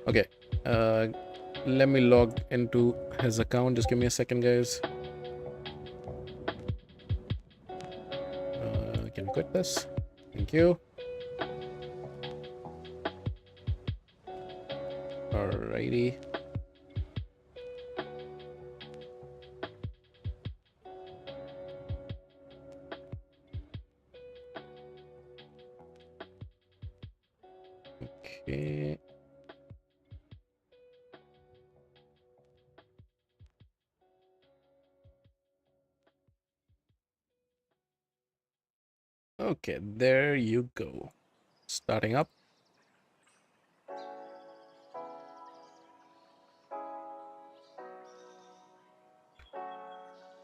Okay. Let me log into his account. Just give me a second, guys. Can we quit this? Thank you. Alrighty. Okay. Okay, there you go. Starting up.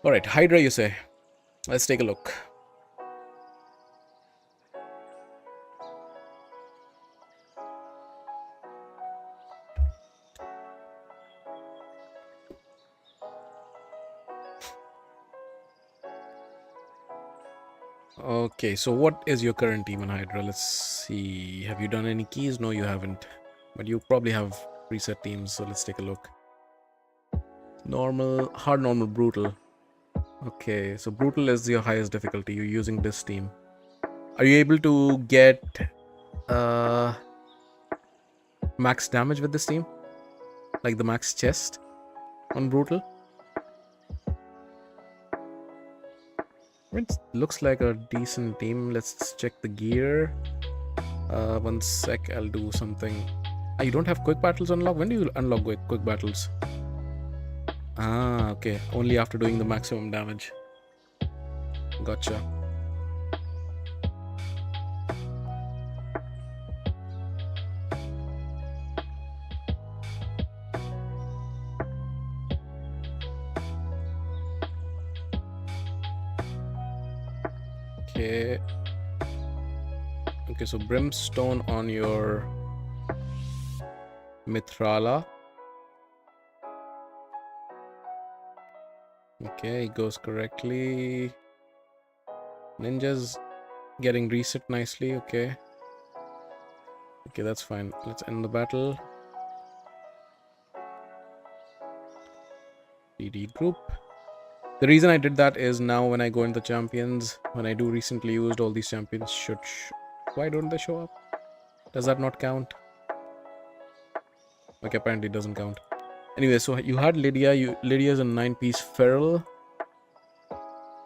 Alright, Hydra, you say. Let's take a look. Okay, so what is your current team in Hydra? Let's see. Have you done any keys? No, you haven't. But you probably have preset teams, so let's take a look. Normal, hard, normal, brutal. Okay, so brutal is your highest difficulty. You're using this team. Are you able to get max damage with this team? Like the max chest on brutal? It looks like a decent team. Let's check the gear. 1 sec, I'll do something. You don't have quick battles unlocked? When do you unlock quick battles? Okay. Only after doing the maximum damage. Gotcha. Okay. Okay, so brimstone on your Mithrala. Okay, it goes correctly. Ninja's getting reset nicely. Okay. Okay, that's fine. Let's end the battle. DD group. The reason I did that is now when I go into champions, when I do recently used, all these champions should... Why don't they show up? Does that not count? Okay, apparently it doesn't count. Anyway, so you had Lydia. Lydia's a 9-piece feral.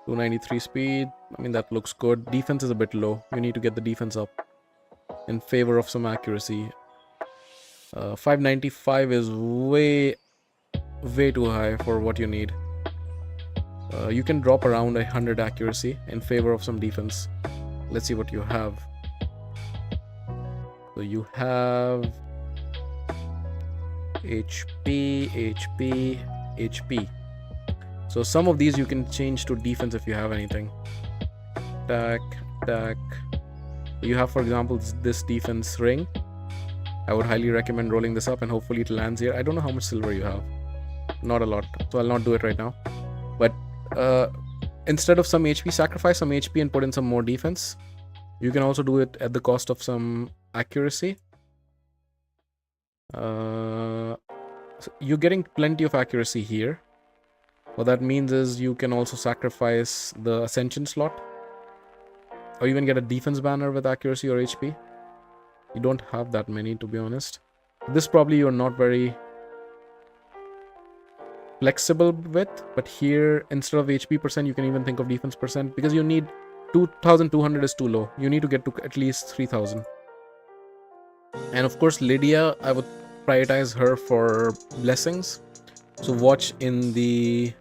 293 speed. I mean, that looks good. Defense is a bit low. You need to get the defense up in favor of some accuracy. 595 is way too high for what you need. You can drop around 100 accuracy in favor of some defense. Let's see what you have. So you have HP. So some of these you can change to defense if you have anything. attack, attack. You have, for example, this defense ring. I would highly recommend rolling this up and hopefully it lands here. I don't know how much silver you have. Not a lot, so I'll not do it right now. But instead of some HP, sacrifice some HP and put in some more defense. You can also do it at the cost of some accuracy. So you're getting plenty of accuracy here. What that means is you can also sacrifice the Ascension slot, or even get a defense banner with accuracy or HP. You don't have that many, to be honest. This probably you're not very flexible with, but here instead of HP percent you can even think of defense percent, because you need 2200 is too low. You need to get to at least 3000. And of course Lydia, I would prioritize her for blessings. So watch in the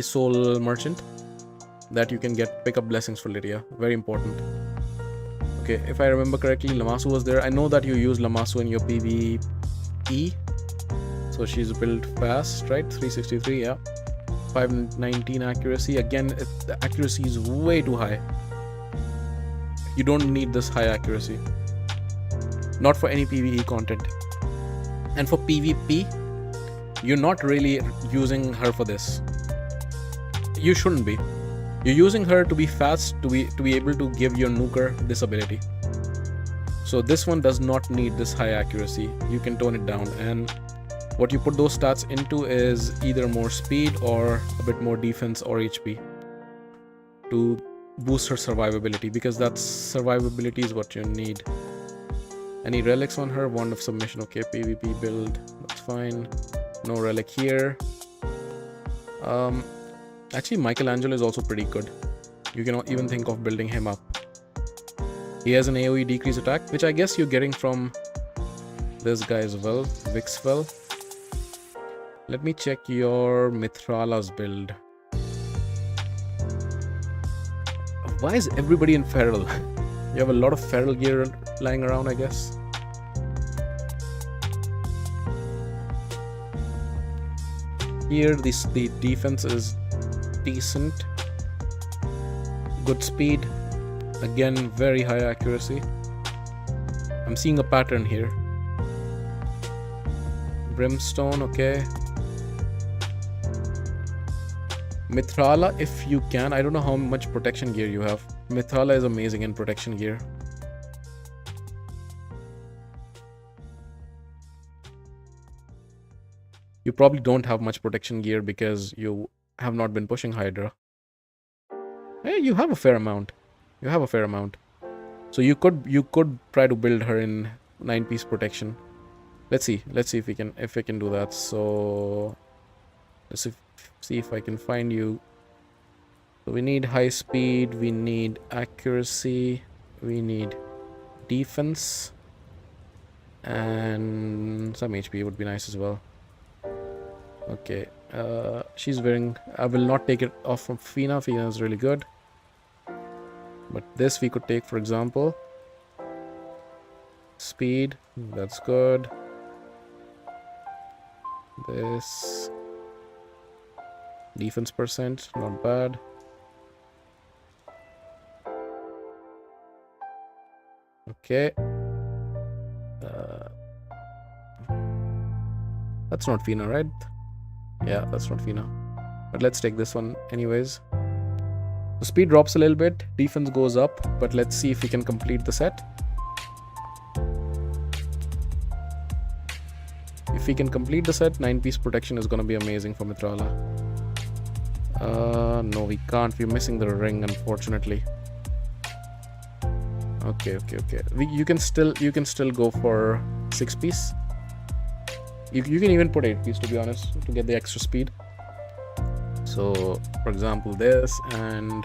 soul merchant that you can pick up blessings for Lydia. Very important. Okay, if I remember correctly, Lamassu was there. I know that you use Lamassu in your PvE. So she's built fast, right? 363, yeah. 519 accuracy. Again, the accuracy is way too high. You don't need this high accuracy. Not for any PvE content. And for PvP, you're not really using her for this. You shouldn't be. You're using her to be fast, to be able to give your nuker this ability. So this one does not need this high accuracy. You can tone it down, and what you put those stats into is either more speed or a bit more defense or HP to boost her survivability, because that survivability is what you need. Any relics on her? Wand of Submission. Okay, PvP build. That's fine. No relic here. Actually, Michelangelo is also pretty good. You can even think of building him up. He has an AoE decrease attack, which I guess you're getting from this guy as well, Vixwell. Let me check your Mithrala's build. Why is everybody in Feral? You have a lot of Feral gear lying around, I guess. Here, the defense is decent. Good speed. Again, very high accuracy. I'm seeing a pattern here. Brimstone, okay. Mithrala, if you can. I don't know how much protection gear you have. Mithrala is amazing in protection gear. You probably don't have much protection gear because you have not been pushing Hydra. Hey, you have a fair amount. You have a fair amount. So you could try to build her in 9-piece protection. Let's see if we can do that. So let's see if I can find you. So we need high speed, we need accuracy, we need defense, and some HP would be nice as well. Okay, she's wearing. I will not take it off from Fina. Fina is really good. But this we could take, for example. Speed, that's good. This. Defense percent, not bad. Okay. That's not Fina, right? Yeah, that's not Fina. But let's take this one anyways. The speed drops a little bit, defense goes up, but let's see if we can complete the set. If we can complete the set, 9-piece protection is going to be amazing for Mithrala. No, we can't. We're missing the ring, unfortunately. Okay. You can still go for 6-piece. You can even put 8-piece, to be honest, to get the extra speed. So, for example, this, and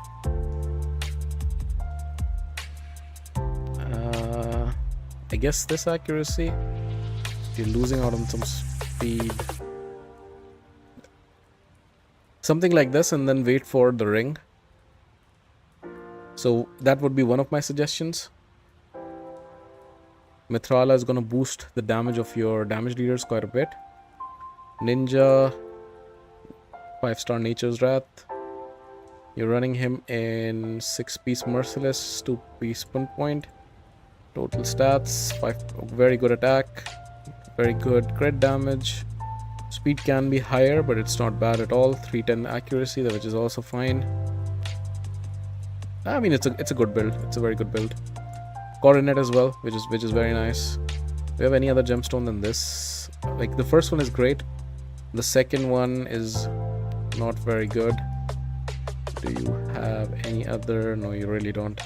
I guess this accuracy. You're losing out on some speed. Something like this, and then wait for the ring. So that would be one of my suggestions. Mithrala is going to boost the damage of your damage dealers quite a bit. Ninja, 5-star Nature's Wrath. You're running him in 6-piece Merciless, 2-piece Pinpoint. Total stats, 5, very good attack, very good crit damage. Speed can be higher, but it's not bad at all. 310 accuracy, which is also fine. I mean, it's a good build. It's a very good build. Coronet as well, which is very nice. Do we have any other gemstone than this? Like, the first one is great. The second one is not very good. Do you have any other? No, you really don't.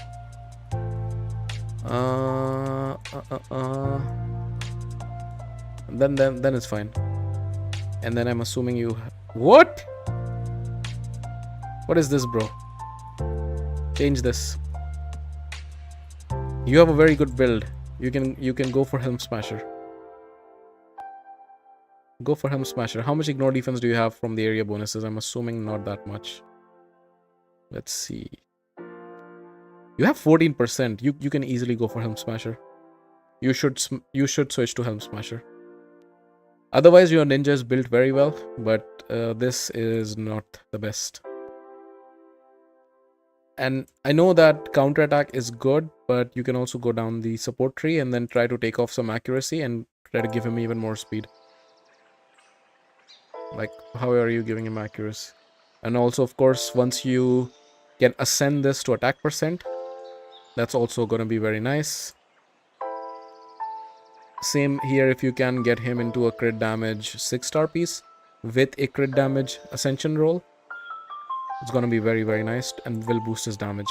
Then it's fine. And then I'm assuming you... What? What is this, bro? Change this. You have a very good build. You can go for Helm Smasher. Go for Helm Smasher. How much ignore defense do you have from the area bonuses? I'm assuming not that much. Let's see. You have 14%. You can easily go for Helm Smasher. You should switch to Helm Smasher. Otherwise, your ninja is built very well, but this is not the best. And I know that counterattack is good, but you can also go down the support tree and then try to take off some accuracy and try to give him even more speed. Like, how are you giving him accuracy? And also, of course, once you can ascend this to attack percent, that's also going to be very nice. Same here, if you can get him into a crit damage 6-star piece with a crit damage ascension roll, it's going to be very, very nice and will boost his damage.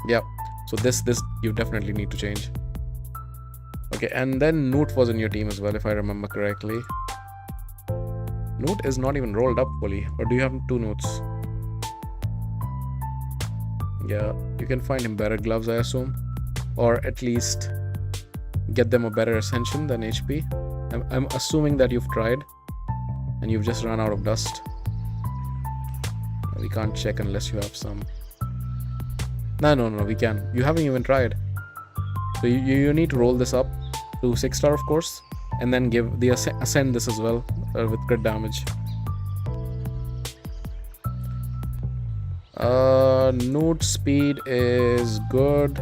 Yeah, so this you definitely need to change. Okay, and then Newt was in your team as well, if I remember correctly. Newt is not even rolled up fully, or do you have 2 Newts? Yeah, you can find him better gloves, I assume. Or at least get them a better ascension than HP. I'm assuming that you've tried and you've just run out of dust. We can't check unless you have some. No, we can. You haven't even tried. So you need to roll this up to 6-star, of course, and then give the ascend this as well with crit damage. Newt speed is good.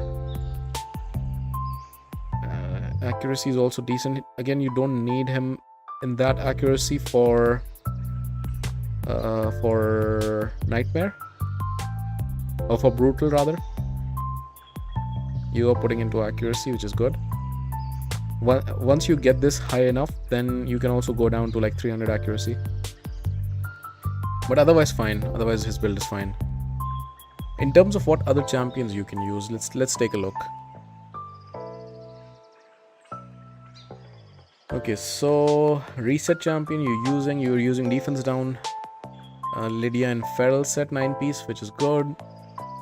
Accuracy is also decent. Again, you don't need him in that accuracy for Nightmare, or for Brutal rather. You are putting into accuracy, which is good. Once you get this high enough, then you can also go down to like 300 accuracy. But otherwise fine. Otherwise his build is fine. In terms of what other champions you can use, let's take a look. Okay, so reset champion you're using defense down. Lydia and Feral set 9-piece, which is good.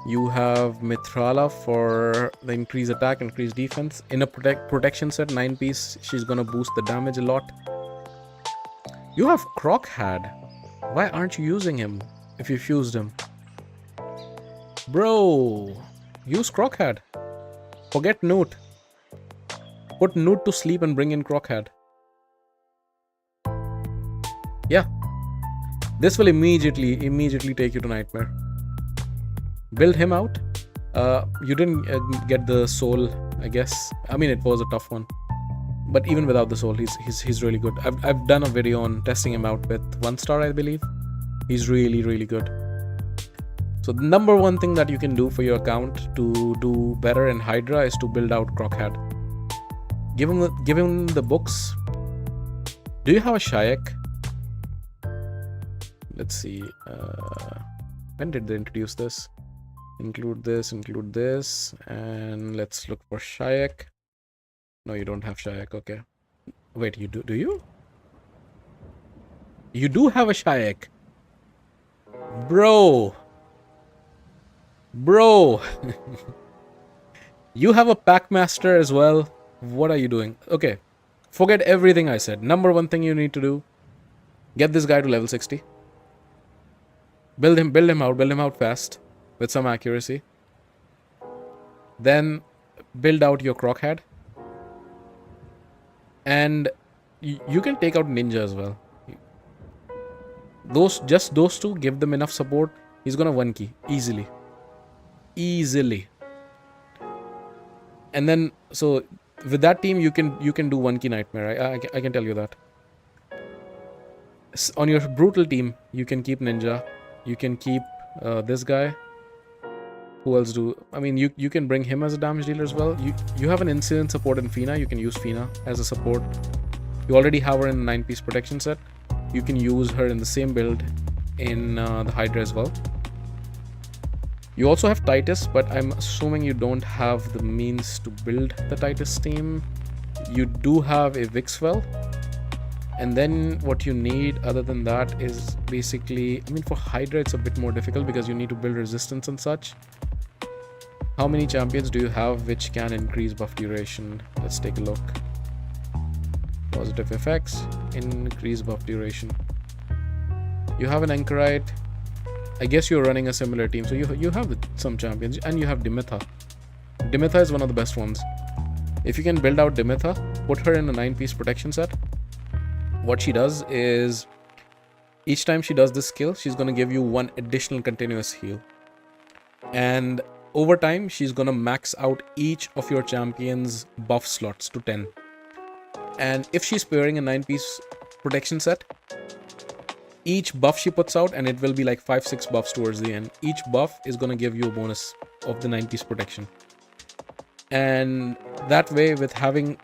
You have Mithrala for the increased attack, increased defense. In a protection set 9-piece, she's gonna boost the damage a lot. You have Crockhad. Why aren't you using him if you fused him? Bro, use Crockhad. Forget Newt. Put Newt to sleep and bring in Crockhad. Yeah, this will immediately take you to Nightmare. Build him out. You didn't get the soul, I guess. I mean, it was a tough one, but even without the soul, he's really good. I've done a video on testing him out with 1-star, I believe. He's really good. So the number one thing that you can do for your account to do better in Hydra is to build out Crockhad. Give him the books. Do you have a Shayak? Let's see. When did they introduce this? Include this, and let's look for Shayak. No, you don't have Shayak. Okay. Wait, you do you? You do have a Shayak. Bro. You have a Packmaster as well. What are you doing? Okay. Forget everything I said. Number one thing you need to do, get this guy to level 60. Build him out fast with some accuracy. Then build out your Crockhad. And you can take out Ninja as well. Just those two, give them enough support. He's gonna 1 key easily. And then so with that team, you can do 1 key nightmare. I can tell you that. On your brutal team, you can keep Ninja. You can keep this guy. Who else do? I mean, you can bring him as a damage dealer as well. You have an incident support in Fina. You can use Fina as a support. You already have her in the 9-piece protection set. You can use her in the same build in the Hydra as well. You also have Titus, but I'm assuming you don't have the means to build the Titus team. You do have a Vixwell. And then what you need other than that is basically, I mean, for Hydra, it's a bit more difficult because you need to build resistance and such. How many champions do you have which can increase buff duration? Let's take a look. Positive effects, increase buff duration. You have an Anchorite. I guess you're running a similar team, so you have some champions, and you have Dimitha. Dimitha is one of the best ones. If you can build out Dimitha, put her in a 9-piece protection set. What she does is, each time she does this skill, she's going to give you 1 additional continuous heal. And over time, she's going to max out each of your champions' buff slots to 10. And if she's pairing a 9-piece protection set, each buff she puts out, and it will be like 5-6 buffs towards the end, each buff is going to give you a bonus of the 9-piece protection. And that way, with having,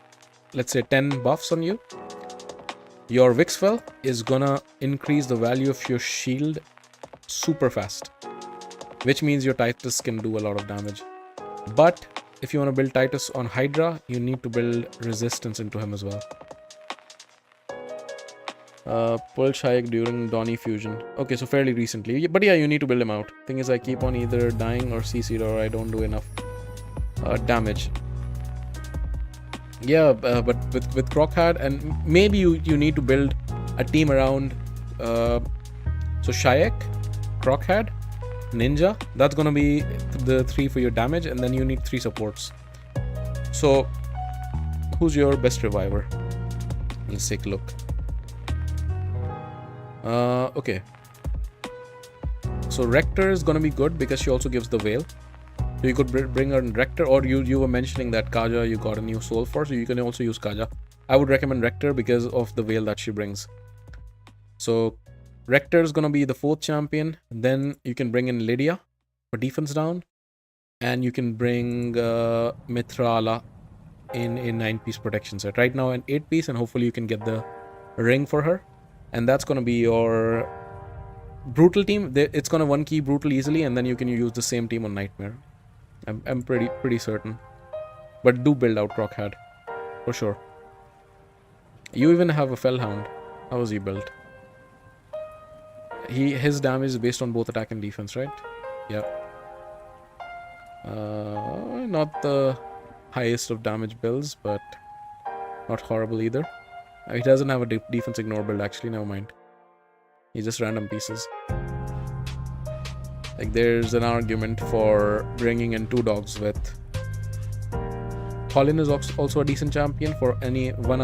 let's say, 10 buffs on you, your Vixwell is gonna increase the value of your shield super fast, which means your Titus can do a lot of damage. But if you want to build Titus on Hydra, you need to build resistance into him as well. Pull Shayak during Donnie fusion. Okay, so fairly recently. But yeah, you need to build him out. Thing is, I keep on either dying or CC'd, or I don't do enough damage. Yeah, but with Crockhead, and maybe you need to build a team around so Shayak, Crockhead, Ninja. That's gonna be the 3 for your damage, and then you need 3 supports. So who's your best reviver? Let's take a look. Okay, so Rector is gonna be good because she also gives the veil. So you could bring her in Rector, or you were mentioning that Kaja you got a new soul for, so you can also use Kaja. I would recommend Rector because of the veil that she brings. So Rector is gonna be the 4th champion. Then you can bring in Lydia for defense down, and you can bring Mithrala in a 9-piece protection set. Right now an 8-piece, and hopefully you can get the ring for her. And that's gonna be your brutal team. It's gonna 1 key brutal easily, and then you can use the same team on Nightmare. I'm pretty certain. But do build out Crockhead for sure. You even have a Fellhound. How is he built? His damage is based on both attack and defense, right? Yeah. Not the highest of damage builds, but not horrible either. He doesn't have a defense ignore build, actually. Never mind. He's just random pieces. Like, there's an argument for bringing in 2 dogs with. Colin is also a decent champion for any one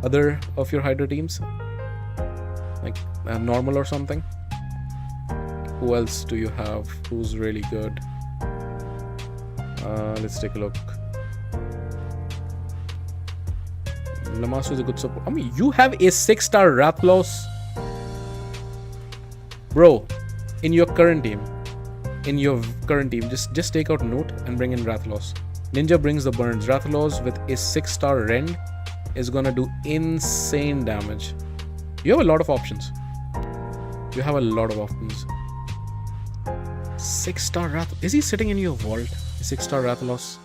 other of your Hydra teams, like normal or something. Who else do you have who's really good? Let's take a look. Lamasu is a good support. I mean, you have a 6-star Rathalos, bro. In your current team, just take out Note and bring in Rathalos. Ninja brings the burns. Rathalos with a 6-star Rend is gonna do insane damage. You have a lot of options. 6-star Rathalos. Is he sitting in your vault? 6-star Rathalos.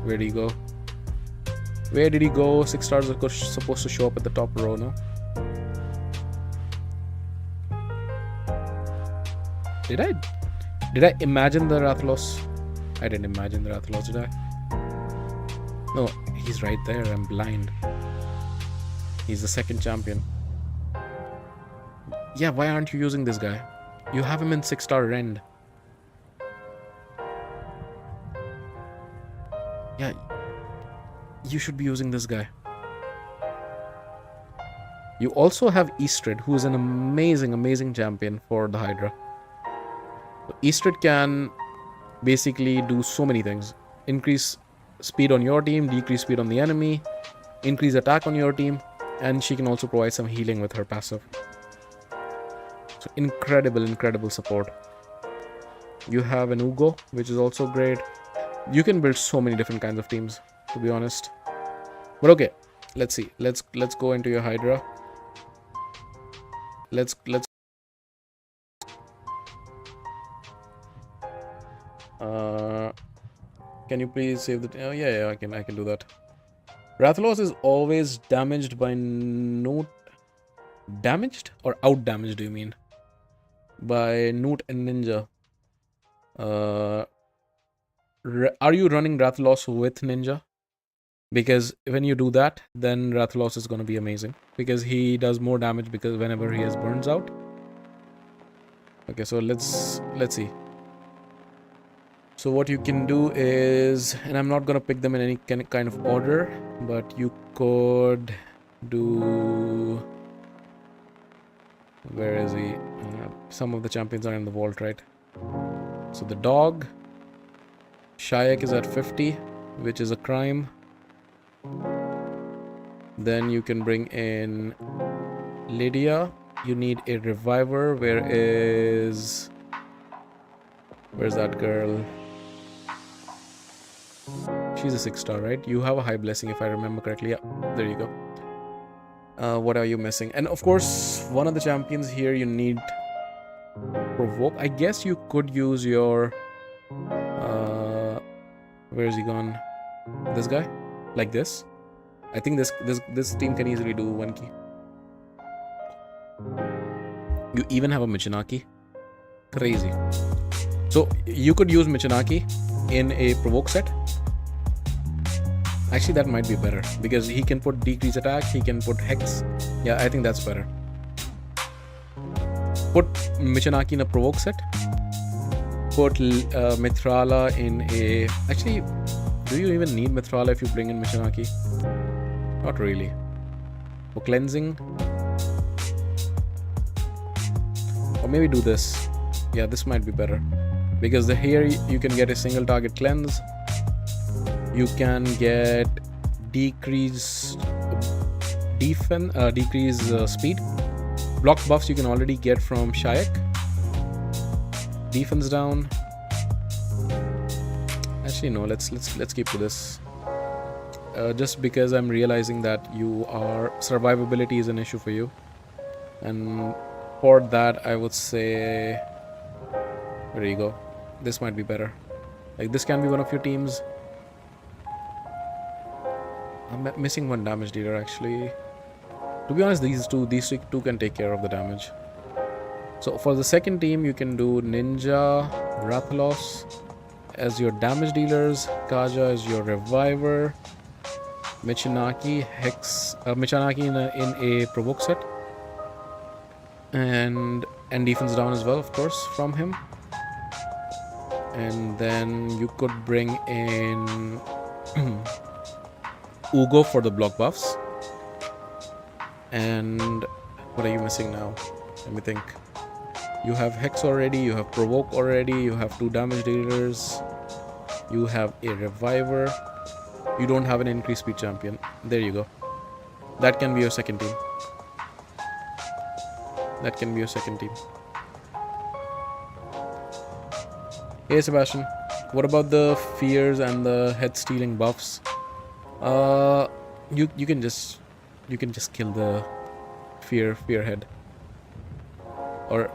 Where did he go? 6 stars are supposed to show up at the top row, no? Did I imagine the Rathalos? I didn't imagine the Rathalos, did I? No, he's right there. I'm blind. He's the 2nd champion. Yeah, why aren't you using this guy? You have him in 6-star Rend. Yeah, you should be using this guy. You also have Eastrid, who is an amazing champion for the Hydra. So Eastrid can basically do so many things. Increase speed on your team, decrease speed on the enemy, increase attack on your team, and she can also provide some healing with her passive. So incredible support. You have an Ugo, which is also great. You can build so many different kinds of teams, to be honest. But okay, let's see. Let's go into your Hydra. Let's can you please save the... Oh, yeah, I can do that. Rathalos is always damaged by Noot. Damaged or out damaged, do you mean? By Noot and Ninja. Are you running Rathalos with Ninja? Because when you do that, then Rathalos is going to be amazing. Because he does more damage because whenever he has burns out. Okay, so let's see. So what you can do is, and I'm not going to pick them in any kind of order, but you could do... Where is he? Some of the champions are in the vault, right? So the dog. Shayak is at 50, which is a crime. Then you can bring in Lydia. You need a reviver. Where's that girl? She's a 6-star, right? You have a high blessing if I remember correctly. Yeah, there you go. What are you missing? And of course, one of the champions here you need provoke. I guess you could use your where is he gone? This guy? Like this? I think this team can easily do 1 key. You even have a Michinaki. Crazy. So you could use Michinaki in a provoke set. Actually, that might be better because he can put decrease attack, he can put hex. Yeah, I think that's better. Put Michinaki in a provoke set. Put Mithrala in a... Actually, do you even need Mithrala if you bring in Michinaki? Not really. For cleansing. Or maybe do this. Yeah, this might be better. Because here you can get a single target cleanse. You can get decreased defense, decreased speed. Block buffs you can already get from Shayak. Defense down. Actually, no. Let's keep to this. Just because I'm realizing that survivability is an issue for you, and for that I would say, there you go. This might be better. Like this can be one of your teams. I'm missing one damage dealer actually. To be honest, these two can take care of the damage. So for the second team, you can do Ninja, Rathalos as your damage dealers, Kaja as your reviver, Michinaki, Hex, Michinaki in a provoke set, and defense down as well, of course, from him. And then you could bring in Ugo for the block buffs. And what are you missing now? Let me think. You have Hex already, you have Provoke already, you have 2 damage dealers, you have a Reviver, you don't have an increased speed champion. There you go. That can be your second team. That can be your second team. Hey Sebastian, what about the fears and the head stealing buffs? You can just kill the fear head. Or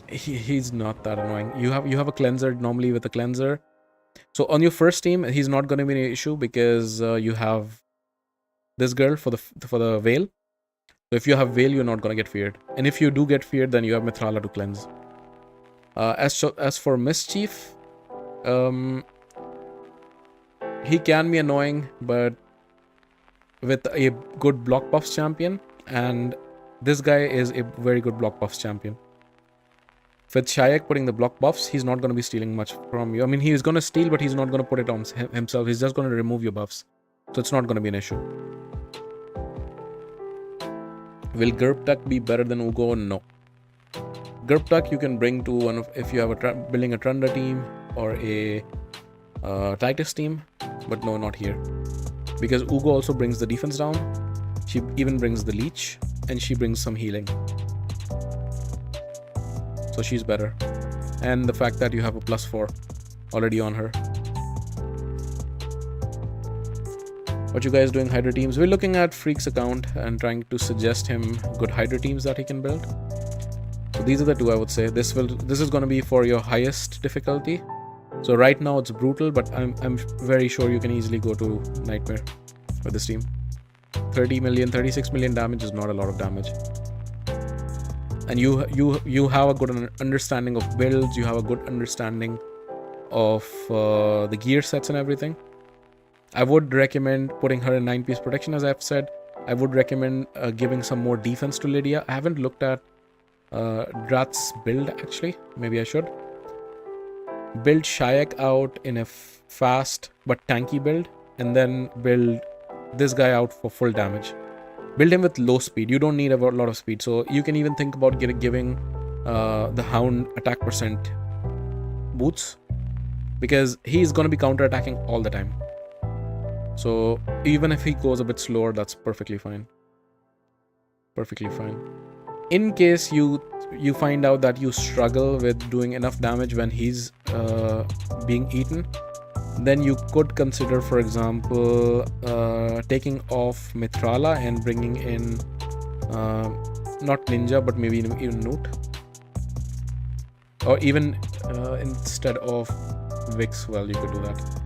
he's not that annoying. You have a cleanser normally with a cleanser. So on your first team, he's not going to be an issue because you have this girl for the veil. So if you have veil, you're not going to get feared. And if you do get feared, then you have Mithrala to cleanse. As for Mischief, he can be annoying, but with a good block buffs champion, and this guy is a very good block buffs champion. With Shayak putting the block buffs, he's not going to be stealing much from you. I mean, he's going to steal, but he's not going to put it on himself. He's just going to remove your buffs. So it's not going to be an issue. Will Gerptuck be better than Ugo? No. Gerptuck you can bring to one of, if you have building a Trunda team or a Titus team, but no, not here. Because Ugo also brings the defense down. She even brings the leech, and she brings some healing. So she's better. And the fact that you have a +4 already on her. What you guys doing, Hydra teams? We're looking at Freak's account and trying to suggest him good Hydra teams that he can build. So these are the two I would say. This is going to be for your highest difficulty. So right now it's brutal, but I'm very sure you can easily go to Nightmare for this team. 30 million, 36 million damage is not a lot of damage. And you have a good understanding of builds. You have a good understanding of the gear sets and everything. I would recommend putting her in 9-piece protection, as I've said. I would recommend giving some more defense to Lydia. I haven't looked at Drat's build actually. Maybe I should. Build Shayak out in a fast but tanky build, and then build this guy out for full damage. Build him with low speed. You don't need a lot of speed. So you can even think about giving the Hound attack percent boots, because he's going to be counter-attacking all the time. So even if he goes a bit slower, that's perfectly fine. Perfectly fine. In case you find out that you struggle with doing enough damage when he's being eaten, then you could consider, for example, taking off Mithrala and bringing in not Ninja, but maybe even Newt, or even instead of Vix. Well, you could do that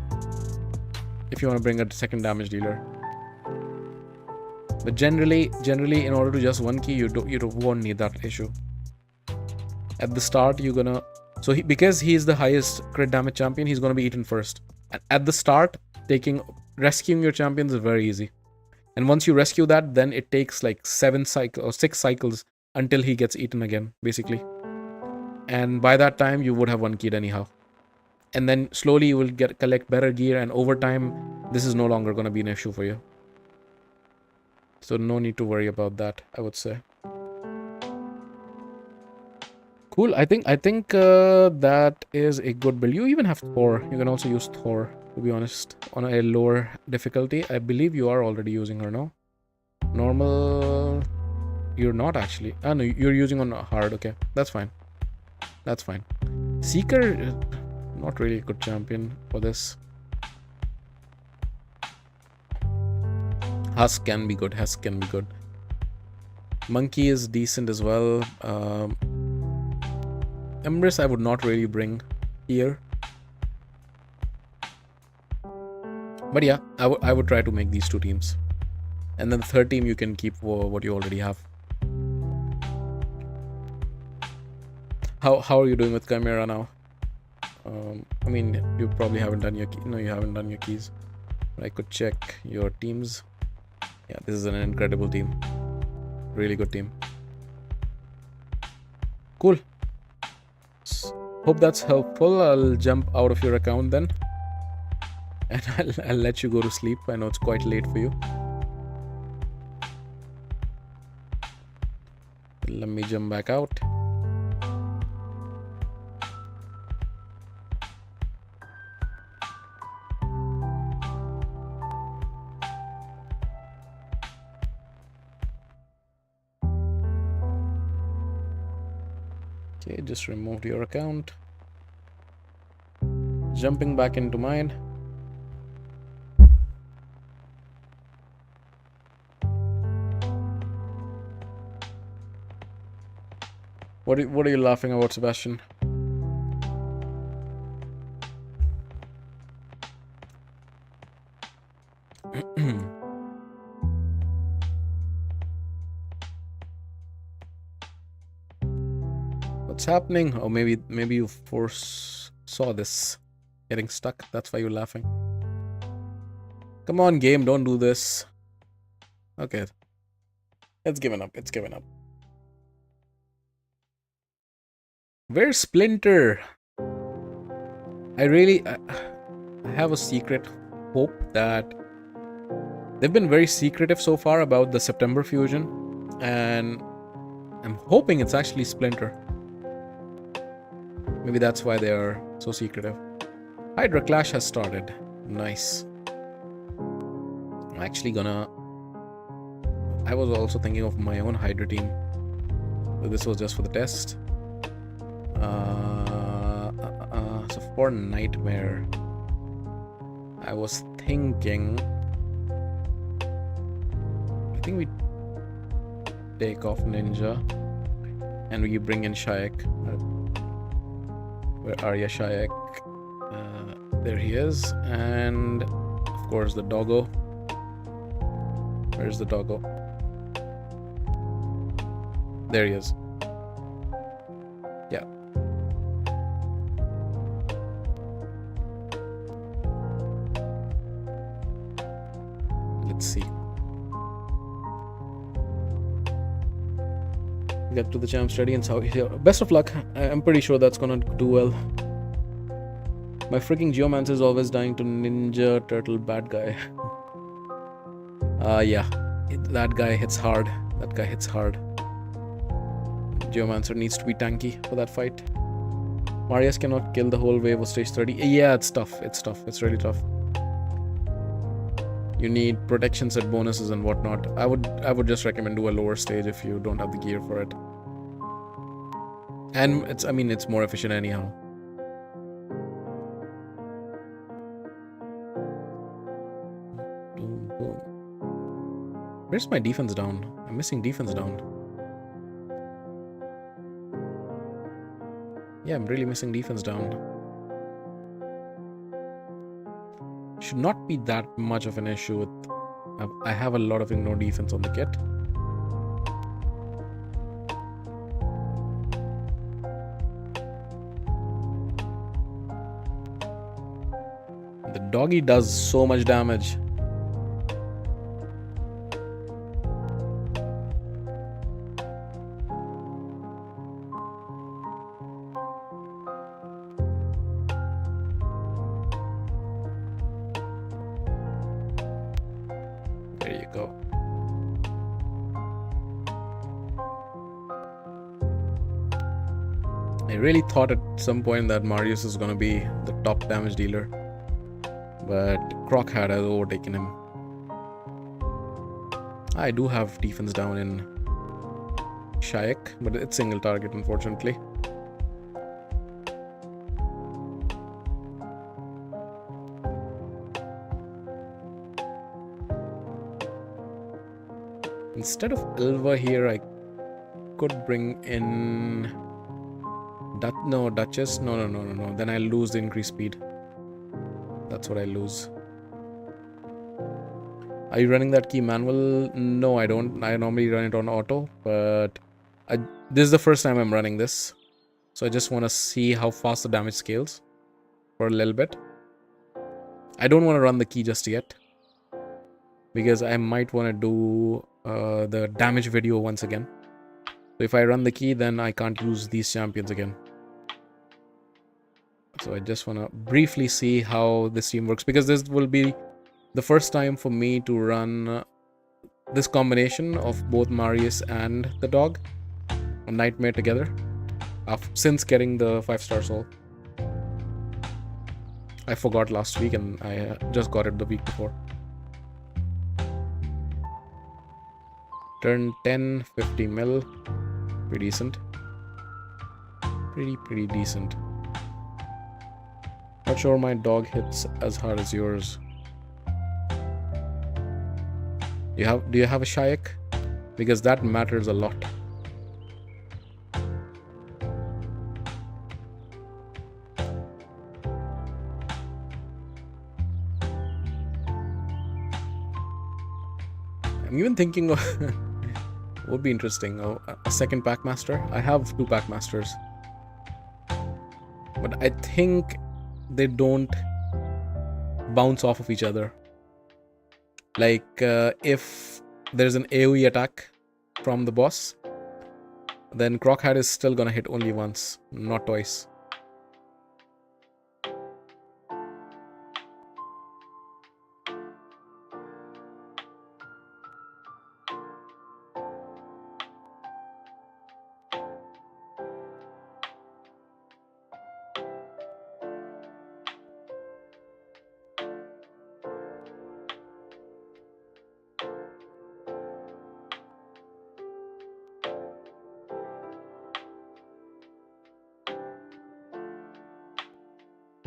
if you want to bring a second damage dealer. But generally, in order to just one key, you won't need that issue. At the start, you're gonna because he's the highest crit damage champion, he's gonna be eaten first. At the start, rescuing your champions is very easy, and once you rescue that, then it takes like 6 cycles until he gets eaten again, basically. And by that time, you would have one keyed anyhow. And then slowly you will collect better gear, and over time, this is no longer gonna be an issue for you. So no need to worry about that, I would say. Cool. I think that is a good build. You even have Thor. You can also use Thor, to be honest, on a lower difficulty. I believe you are already using her now. Normal. You're not actually. Ah, no, you're using on hard. Okay, that's fine. That's fine. Seeker, not really a good champion for this. Husk can be good. Husk can be good. Monkey is decent as well. Empress I would not really bring here. But yeah, I would try to make these two teams. And then the third team you can keep for what you already have. How are you doing with Chimera now? I mean, you probably haven't done your no, you haven't done your keys. But I could check your teams. Yeah, this is an incredible team. Really good team. Cool. Hope that's helpful. I'll jump out of your account then. And I'll let you go to sleep. I know it's quite late for you. Let me jump back out. Okay, just removed your account. Jumping back into mine. What are you laughing about, Sebastian? What's happening? Oh, maybe you saw this getting stuck. That's why you're laughing. Come on, game, don't do this. Okay. It's given up. It's given up. Where's Splinter? I have a secret hope that they've been very secretive so far about the September fusion. And I'm hoping it's actually Splinter. Maybe that's why they are so secretive. Hydra Clash has started. Nice. I'm actually gonna... I was also thinking of my own Hydra team. But this was just for the test. So for Nightmare, I was thinking... I think we take off Ninja and we bring in Shayak. Where are you, Shayak? There he is. And of course the doggo. Where's the doggo? There he is. Yeah. Let's see. Get to the champs ready and so best of luck. I'm pretty sure that's gonna do well. My freaking Geomancer is always dying to Ninja Turtle bad guy. Yeah. That guy hits hard. That guy hits hard. Geomancer needs to be tanky for that fight. Marius cannot kill the whole wave of stage 30. Yeah, it's tough. It's tough. It's really tough. You need protection set bonuses and whatnot. I would just recommend do a lower stage if you don't have the gear for it. And it's more efficient anyhow. Boom, boom. Where's my defense down? I'm missing defense down. Yeah, I'm really missing defense down. Should not be that much of an issue with... I have a lot of ignore defense on the kit. The doggy does so much damage. There you go. I really thought at some point that Marius is gonna be the top damage dealer, but Crockhat has overtaken him. I do have defense down in Shayak, but it's single target, unfortunately. Instead of Elva here, I could bring in... Duchess? No. Then I lose the increased speed. That's what I lose. Are you running that key manual? No, I don't. I normally run it on auto, but this is the first time I'm running this. So I just want to see how fast the damage scales for a little bit. I don't want to run the key just yet, because I might want to do the damage video once again. So if I run the key, then I can't use these champions again. So I just want to briefly see how this team works, because this will be the first time for me to run this combination of both Marius and the dog on Nightmare together since getting the 5-star soul. I forgot last week and I just got it the week before. Turn 10, 50 mil. Pretty decent. Pretty decent. Not sure my dog hits as hard as yours. Do you have a Shayak? Because that matters a lot. I'm even thinking of would be interesting. A second Packmaster. I have 2 Packmasters, but I think they don't bounce off of each other. Like if there's an AoE attack from the boss, then Crockhat is still gonna hit only once, not twice.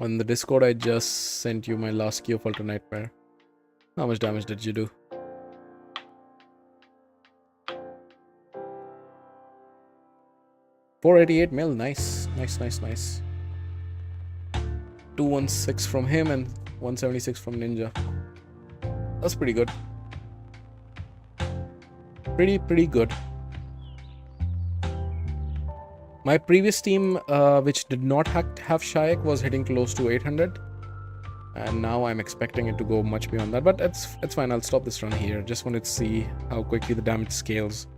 On the Discord, I just sent you my last key of Ultra Nightmare. How much damage did you do? 488 mil. Nice. Nice. 216 from him and 176 from Ninja. That's pretty good. Pretty good. My previous team, which did not have Shayak, was hitting close to 800. And now I'm expecting it to go much beyond that. But it's fine. I'll stop this run here. Just wanted to see how quickly the damage scales.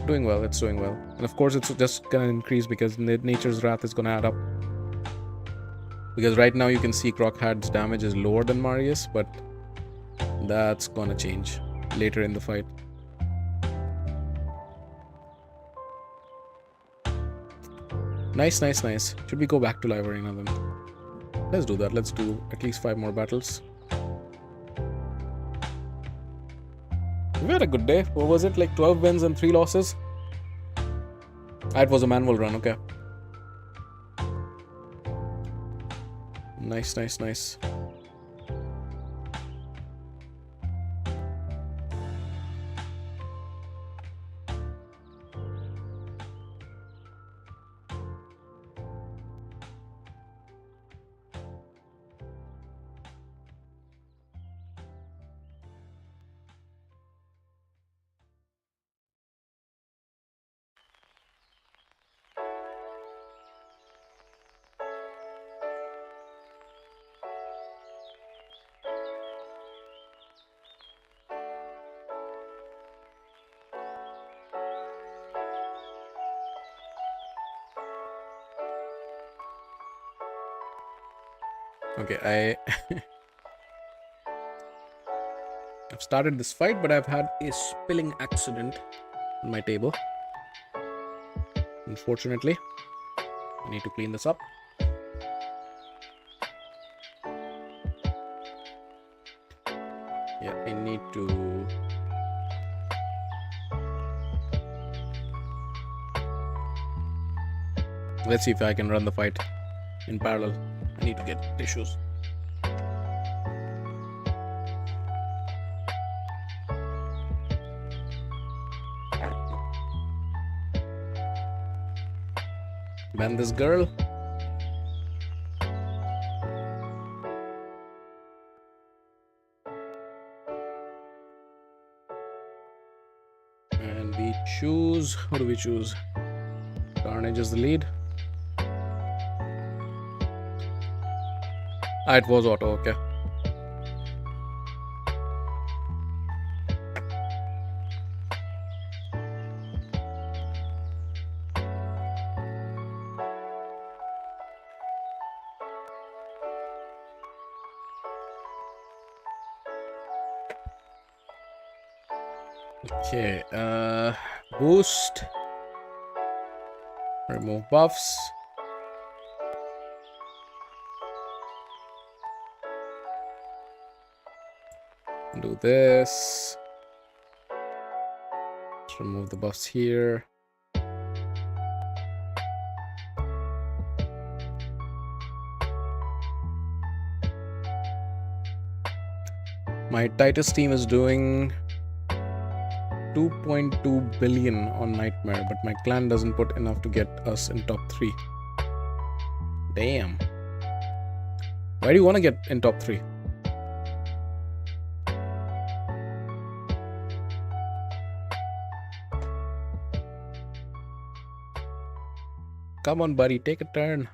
Doing well. It's doing well. And of course, it's just going to increase because Nature's Wrath is going to add up. Because right now you can see Crochad's damage is lower than Marius. But that's going to change later in the fight. Nice. Should we go back to Live Arena then? Let's do that. Let's do at least 5 more battles. We had a good day. What was it? Like 12 wins and 3 losses? It was a manual run. Okay. Nice. Okay, I've started this fight, but I've had a spilling accident on my table. Unfortunately, I need to clean this up. Yeah, I need to... Let's see if I can run the fight in parallel. I need to get tissues. Ban this girl. And we choose... What do we choose? Carnage is the lead. It was auto, okay. Okay, boost. Remove buffs. Do this. Let's remove the buffs here. My Titus team is doing 2.2 billion on Nightmare, but my clan doesn't put enough to get us in top 3. Damn. Why do you want to get in top 3? Come on, buddy, take a turn.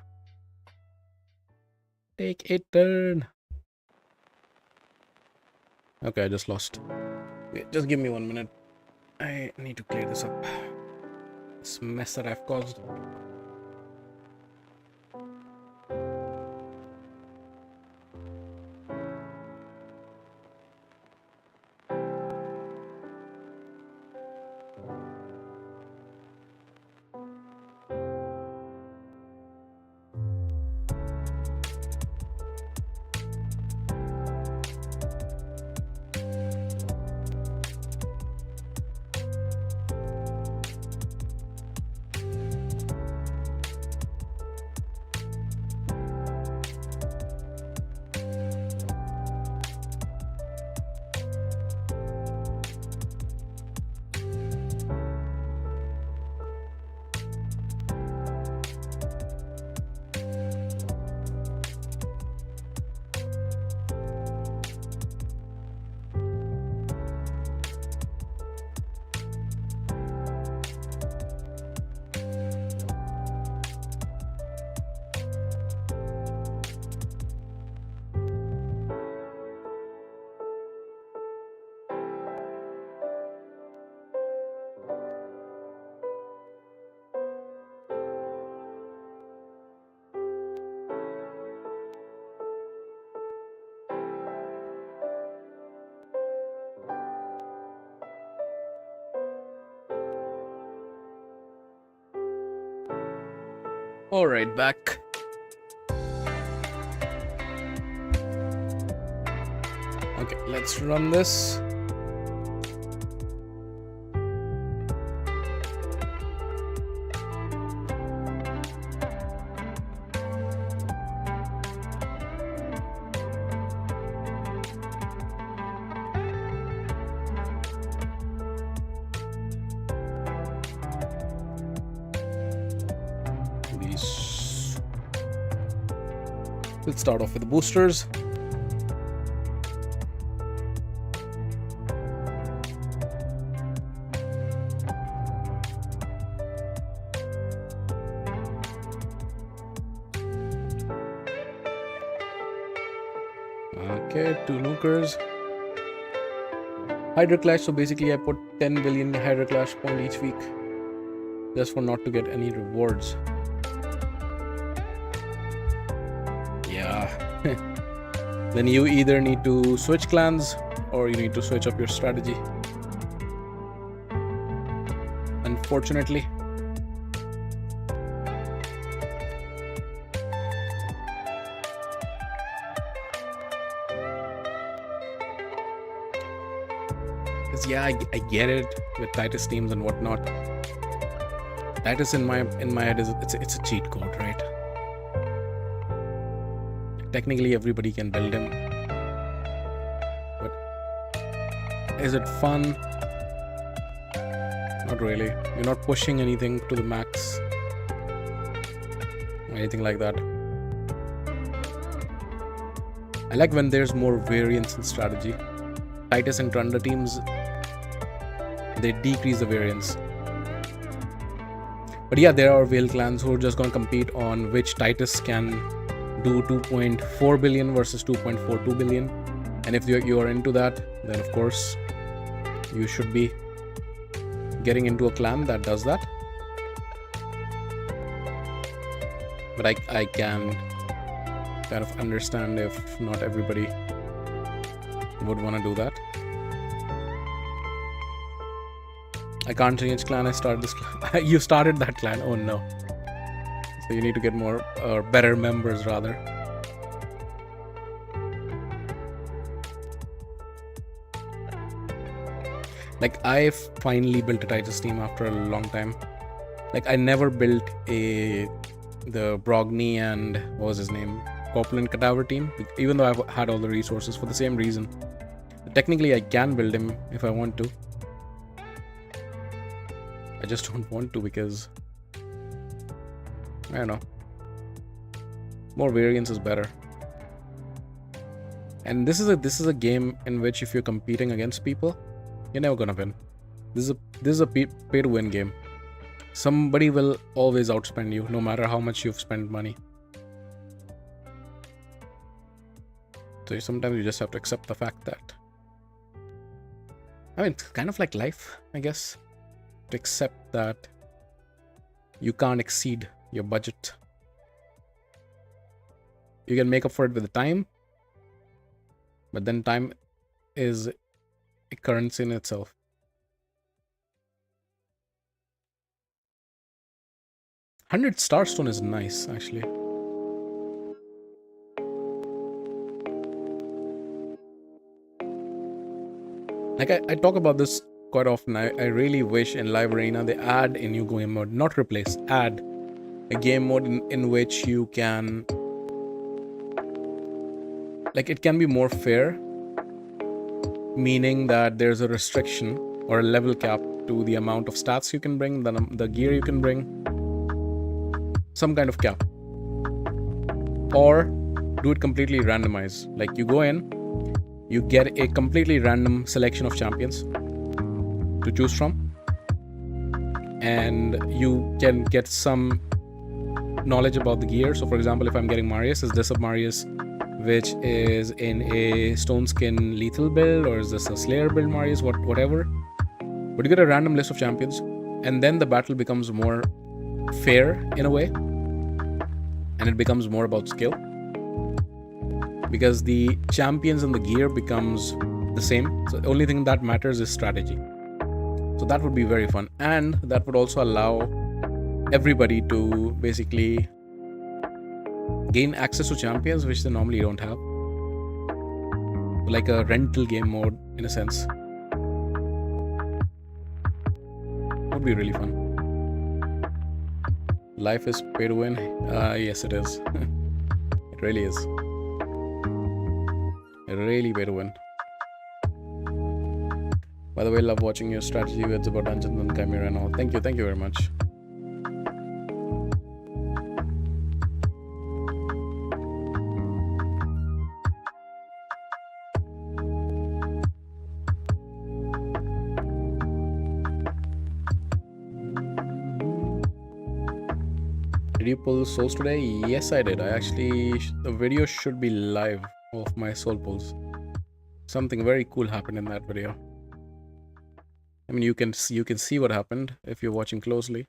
Take a turn. Okay, I just lost. Wait, just give me 1 minute. I need to clear this up. This mess that I've caused. Alright, back. Okay, let's run this. Let's start off with the boosters. Okay, 2 nukers. Hydra Clash, so basically I put 10 billion Hydra Clash point each week just for not to get any rewards. Yeah. Then you either need to switch clans or you need to switch up your strategy. Unfortunately. Because yeah, I get it with Titus teams and whatnot. Titus in my head is it's a cheat code, right? Technically everybody can build him, but is it fun? Not really. You're not pushing anything to the max or anything like that. I like when there's more variance in strategy. Titus and Trunda teams, they decrease the variance. But yeah, there are whale clans who are just going to compete on which Titus can do 2.4 billion versus 2.42 billion. And if you are into that, then of course you should be getting into a clan that does that. But I can kind of understand if not everybody would want to do that. I can't change clan. I started this clan. You started that clan. Oh no. So you need to get more or better members rather. Like I finally built a Titus team after a long time. Like I never built the Brogni and what was his name? Corpulent Cadaver team, even though I've had all the resources for the same reason. Technically I can build him if I want to. I just don't want to because I don't know. More variance is better. And this is a game in which if you're competing against people, you're never gonna win. This is a pay to win game. Somebody will always outspend you, no matter how much you've spent money. So sometimes you just have to accept the fact that. I mean, it's kind of like life, I guess. To accept that you can't exceed your budget. You can make up for it with the time, but then time is a currency in itself. $100 Starstone is nice, actually. Like I talk about this quite often. I really wish in Live Arena they add a new game mode, not replace, add a game mode in which you can, like, it can be more fair, meaning that there's a restriction or a level cap to the amount of stats you can bring, the gear you can bring, some kind of cap, or do it completely randomized. Like you go in, you get a completely random selection of champions to choose from, and you can get some knowledge about the gear. So for example, if I'm getting Marius, is this a Marius which is in a stone skin lethal build, or is this a Slayer build Marius, whatever. But you get a random list of champions, and then the battle becomes more fair in a way, and it becomes more about skill, because the champions and the gear becomes the same. So the only thing that matters is strategy. So that would be very fun, and that would also allow everybody to basically gain access to champions, which they normally don't have. Like a rental game mode, in a sense. Would be really fun. Life is pay to win. Yes, it is. It really is. Really pay to win. By the way, love watching your strategy vids about Dungeons and Chimera and all. Thank you very much. Did you pull souls today? Yes, I did. I actually, the video should be live of my soul pulls. Something very cool happened in that video. I mean, you can see what happened if you're watching closely.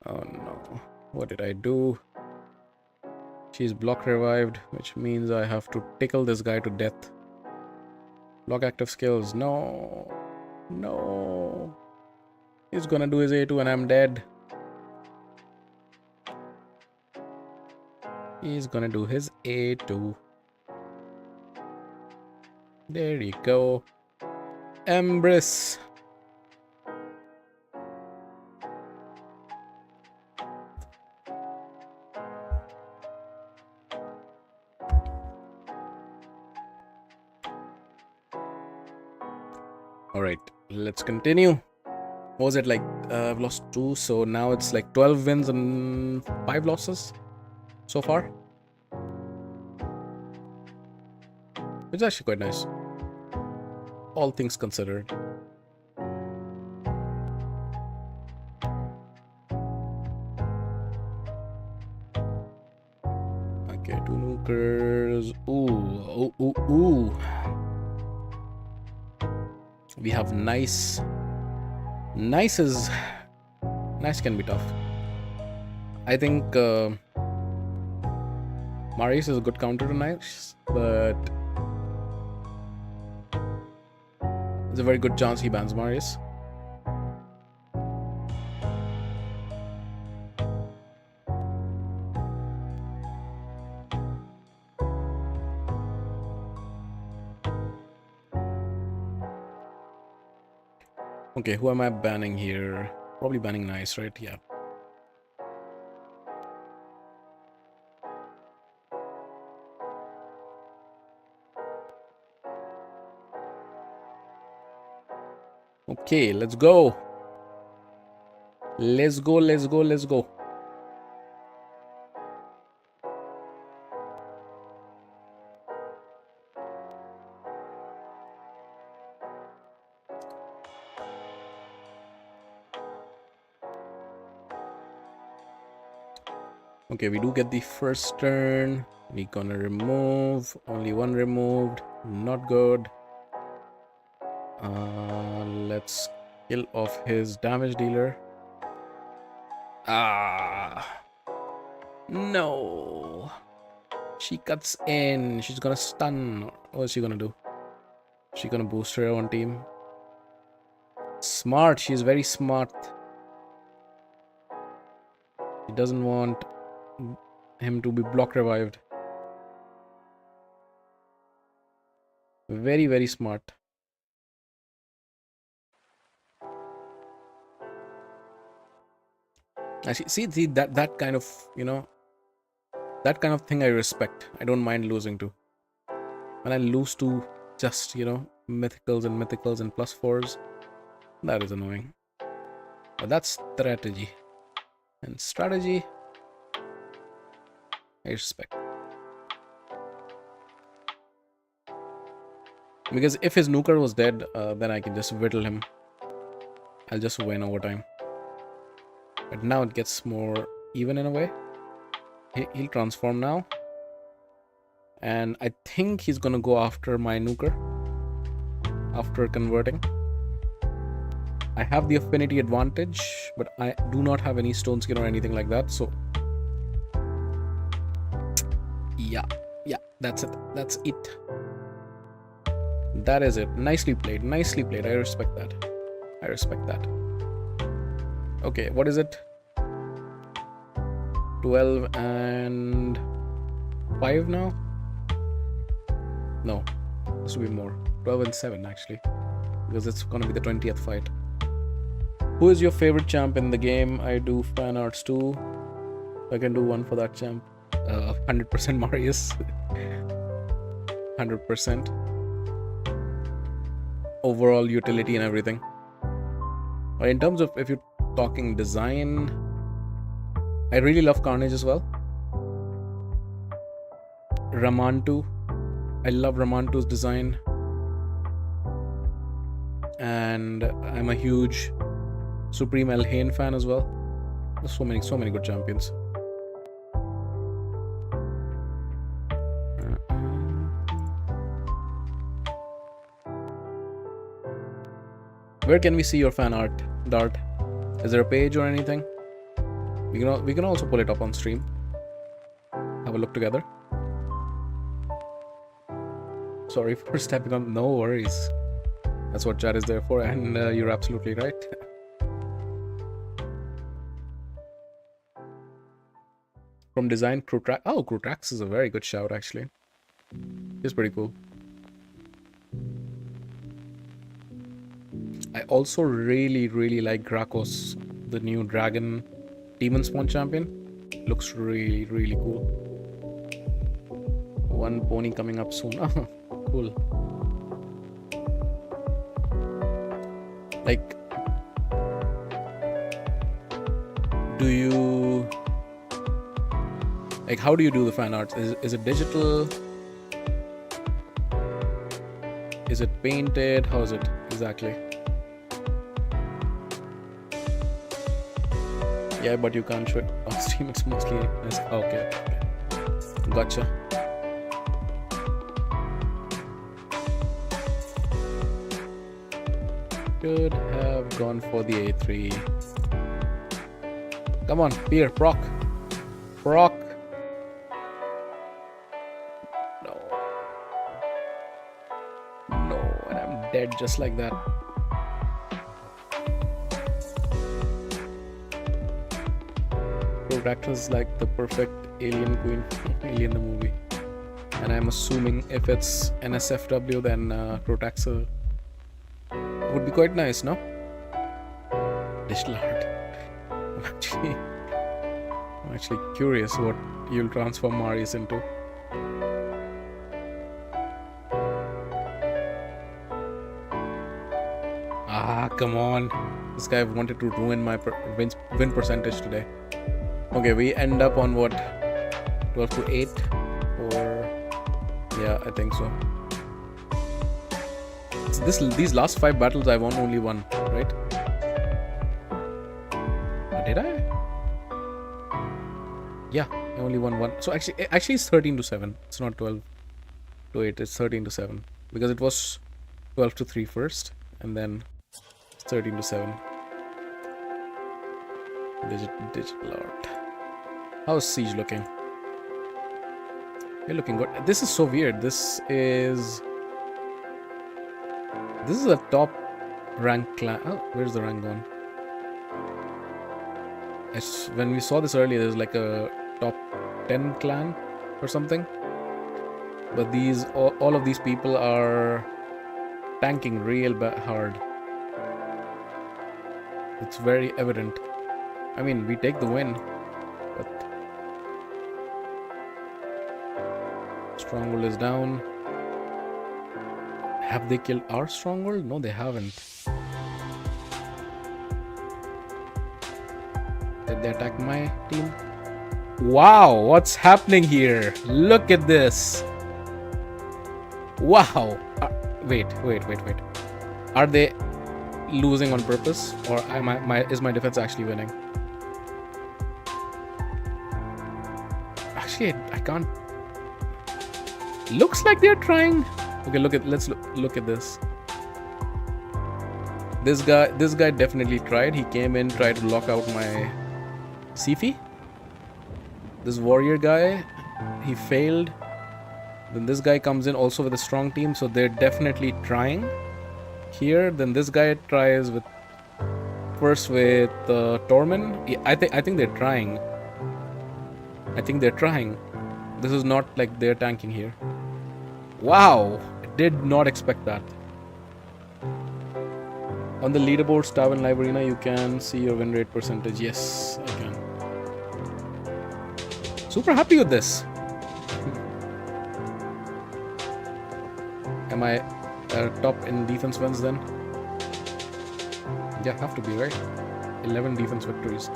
Oh no, what did I do? She's block revived, which means I have to tickle this guy to death. Block active skills. No. No. He's gonna do his A2 and I'm dead. He's gonna do his A2. There you go. Embrace. Alright, let's continue. What was it like? I've lost 2, so now it's like 12 wins and 5 losses so far. It's actually quite nice, all things considered. Okay, 2 nukers. Ooh. We have nice. Nice can be tough. I think Marius is a good counter to nice, but there's a very good chance he bans Marius. Okay, who am I banning here? Probably banning nice, right? Yeah. Okay, let's go. Let's go. Okay, we do get the first turn. We're gonna remove. Only 1 removed. Not good. Let's kill off his damage dealer. No. She cuts in. She's gonna stun. What is she gonna do? She's gonna boost her own team. Smart. She's very smart. She doesn't want him to be block revived. Very, very smart. Actually, see that kind of, that kind of thing I respect. I don't mind losing to. When I lose to just, mythicals and +4s, that is annoying. But that's strategy. And strategy, I respect. Because if his nuker was dead, then I can just whittle him. I'll just win over time. But now it gets more even in a way. He'll transform now. And I think he's gonna go after my nuker. After converting. I have the affinity advantage, but I do not have any stone skin or anything like that, so... Yeah, that's it. That's it. That is it. Nicely played. I respect that. Okay, what is it? 12 and 5 now. No, this will be more. 12 and 7 actually, because it's gonna be the 20th fight. Who is your favorite champ in the game? I do fan arts too. I can do one for that champ. 100% Marius. 100%. Overall utility and everything. In terms of, if you're talking design, I really love Carnage as well. Ramantu. I love Ramantu's design. And I'm a huge Supreme Elhain fan as well. There's so many good champions. Where can we see your fan art, Dart? Is there a page or anything? We can also pull it up on stream. Have a look together. Sorry for stepping on. No worries. That's what chat is there for, and you're absolutely right. From design, Crew Trax. Oh, Crew Trax is a very good shout, actually. It's pretty cool. I also really like Grakos, the new dragon demon spawn champion. Looks really cool. One pony coming up soon. Oh, cool. Like, how do you do the fan art? Is it digital? Is it painted? How is it exactly? Yeah, but you can't show it on stream. It's mostly okay. Gotcha. Should have gone for the A3. Come on, Pierre, proc. No. No, and I'm dead just like that. Protector is like the perfect alien queen, Alien the movie. And I'm assuming if it's NSFW, then Protaxa would be quite nice, no? Digital art. I'm actually curious what you'll transform Marius into. Ah, come on. This guy wanted to ruin my win percentage today. Okay, we end up on what? 12 to 8? Or... yeah, I think so. These last 5 battles I won only one, right? Did I? Yeah, I only won one. So actually it's 13 to 7. It's not 12 to 8. It's 13 to 7. Because it was 12 to 3 first. And then it's 13 to 7. Digital art. How's Siege looking? You're looking good. This is so weird. This is a top rank clan. Oh, where's the rank gone? When we saw this earlier, there's like a top 10 clan or something. But all of these people are tanking real hard. It's very evident. I mean, we take the win, but Stronghold is down. Have they killed our Stronghold? No, they haven't. Did they attack my team? Wow, what's happening here? Look at this. Wow. Wait. Are they losing on purpose, or is my defense actually winning? Actually, I can't. Looks like they're trying. Okay, let's look at this. This guy definitely tried. He came in, tried to lock out my Sifi. This warrior guy, he failed. Then this guy comes in also with a strong team, so they're definitely trying here. Then this guy tries first with Torment. I think they're trying. I think they're trying. This is not like they're tanking here. Wow! I did not expect that. On the leaderboard, Tavern Librarina, you can see your win rate percentage. Yes, I can. Super happy with this. Am I top in defense wins then? Yeah, have to be, right? 11 defense victories.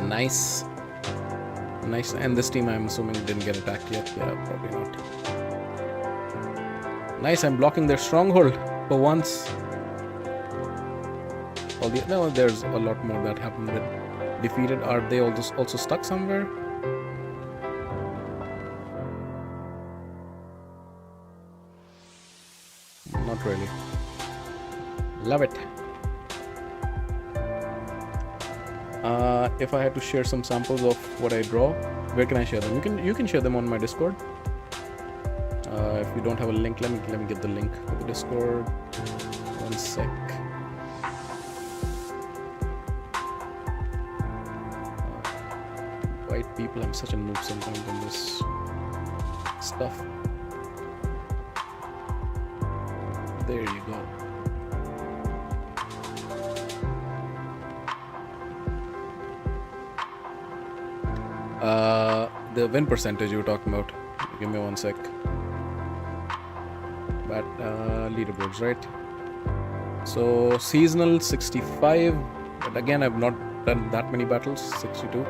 Nice. Nice. And this team, I'm assuming, didn't get attacked yet. Yeah, probably not. Nice, I'm blocking their stronghold for once. No, there's a lot more that happened with defeated. Are they also stuck somewhere? Not really. Love it. If I had to share some samples of what I draw, where can I share them? You can share them on my Discord. If you don't have a link, let me get the link for the Discord. One sec. White people, I'm such a noob sometimes on this stuff. There you go. The win percentage you were talking about. Give me one sec. But leaderboards, right? So seasonal 65, but again I've not done that many battles. 62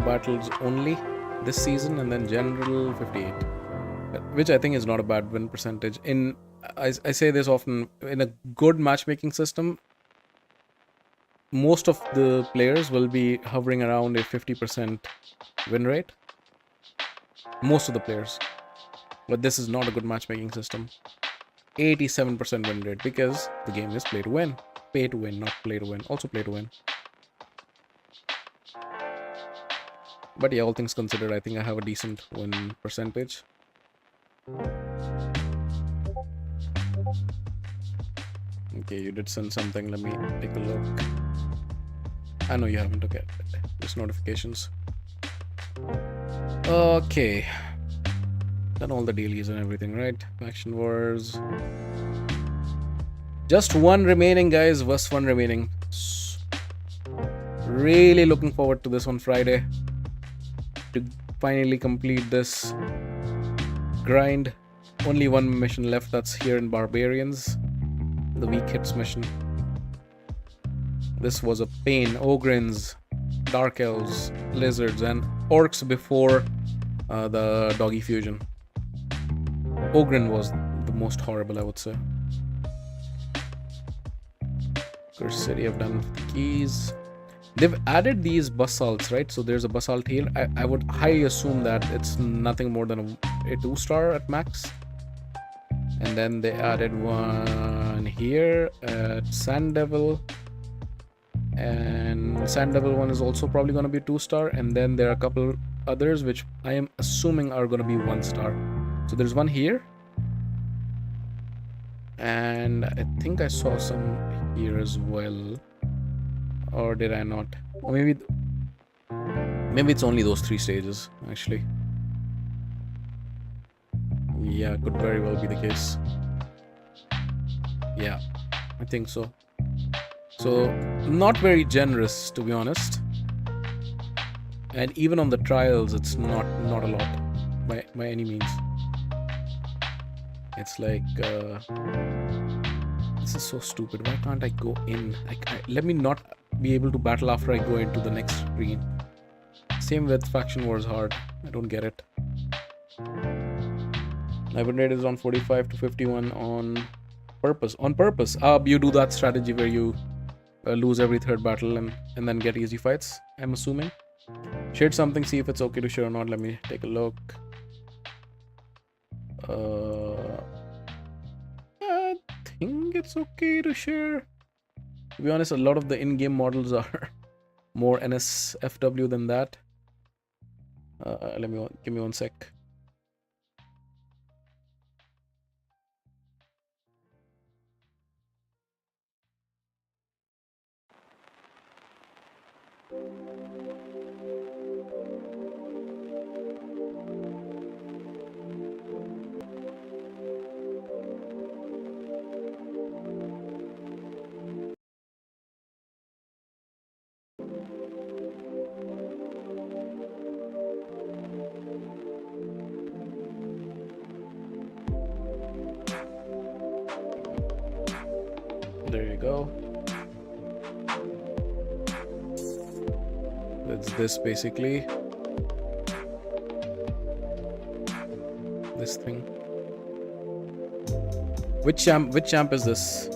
battles only this season, and then general 58, which I think is not a bad win percentage. I say this often, in a good matchmaking system, most of the players will be hovering around a 50% win rate. Most of the players. But this is not a good matchmaking system. 87% win rate, because the game is play to win. Pay to win, not play to win. Also play to win. But yeah, all things considered, I think I have a decent win percentage. Okay, you did send something. Let me take a look. I know you haven't. Okay, just notifications. Okay, done all the dailies and everything, right? Faction wars. Just one remaining, guys. Just one remaining. Really looking forward to this on Friday to finally complete this grind. Only one mission left, that's here in Barbarians, the weak hits mission. This was a pain. Ogrins, Dark Elves, Lizards, and Orcs before the Doggy Fusion. Ogrin was the most horrible, I would say. Curse City, I've done keys. They've added these basalts, right? So there's a basalt here. I would highly assume that it's nothing more than a 2-star at max. And then they added one here at Sand Devil. And Sand Devil one is also probably going to be 2-star. And then there are a couple others which I am assuming are going to be 1-star. So there's one here. And I think I saw some here as well. Or did I not? Or maybe it's only those 3 stages, actually. Yeah, could very well be the case. Yeah, I think so. So, not very generous, to be honest. And even on the trials, it's not a lot by any means. It's like this is so stupid. Why can't I go in? Let me not be able to battle after I go into the next screen. Same with Faction Wars Hard. I don't get it. My win rate is on 45 to 51 on purpose. On purpose. You do that strategy where you lose every 3rd battle and then get easy fights, I'm assuming. Shared something, see if it's okay to share or not. Let me take a look. I think it's okay to share. To be honest, a lot of the in-game models are more NSFW than that. Give me one sec. There you go. That's this basically. This thing. Which champ is this?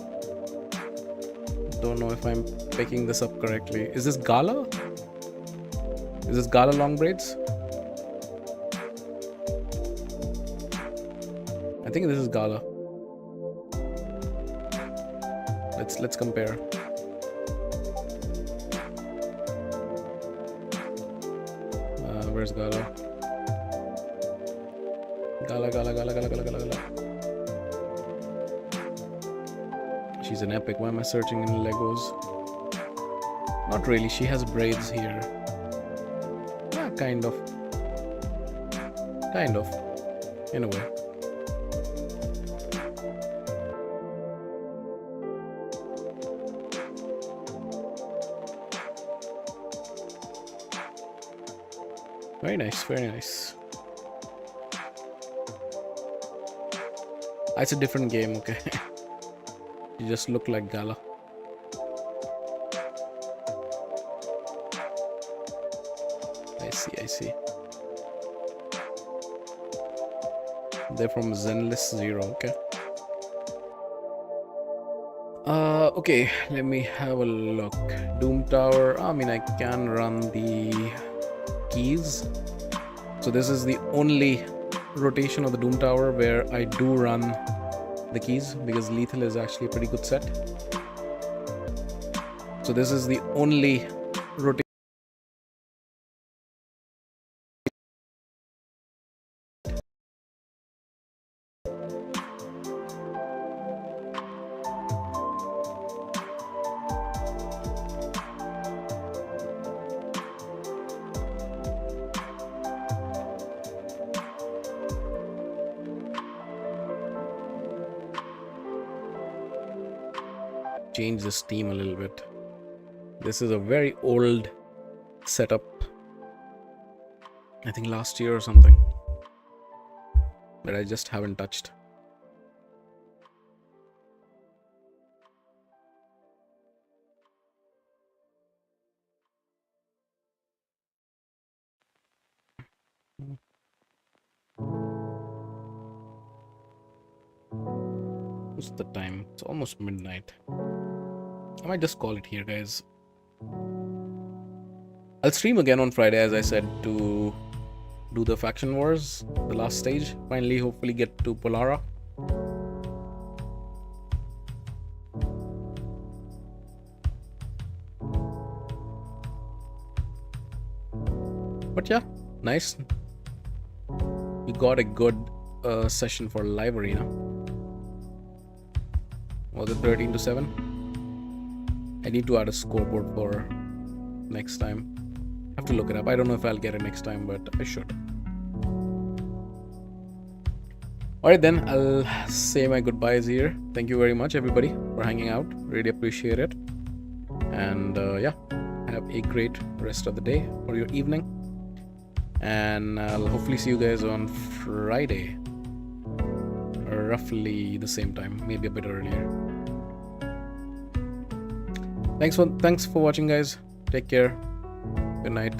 Don't know if I'm picking this up correctly. Is this Gala? Is this Gala long braids? I think this is Gala. Let's compare. Where's Gala? Gala. She's an epic. Why am I searching in Legos? Not really. She has braids here. Yeah, kind of. In a way. Very nice, very nice. It's a different game, okay. You just look like Gala. I see. They're from Zenless Zero, okay. Okay, let me have a look. Doom Tower, I mean, I can run the keys. So this is the only rotation of the Doom Tower where I do run the keys, because lethal is actually a pretty good set. So this is the only rotation. Change this team a little bit. This is a very old setup. I think last year or something, that I just haven't touched. What's the time? It's almost midnight. I might just call it here, guys. I'll stream again on Friday, as I said, to do the faction wars, the last stage. Finally, hopefully get to Polara. But yeah, nice. We got a good session for live arena. Was it 13 to 7? I need to add a scoreboard for next time. I have to look it up. I don't know if I'll get it next time, but I should. Alright then, I'll say my goodbyes here. Thank you very much, everybody, for hanging out. Really appreciate it. And yeah, have a great rest of the day or your evening. And I'll hopefully see you guys on Friday. Roughly the same time, maybe a bit earlier. Thanks for watching, guys. Take care. Good night.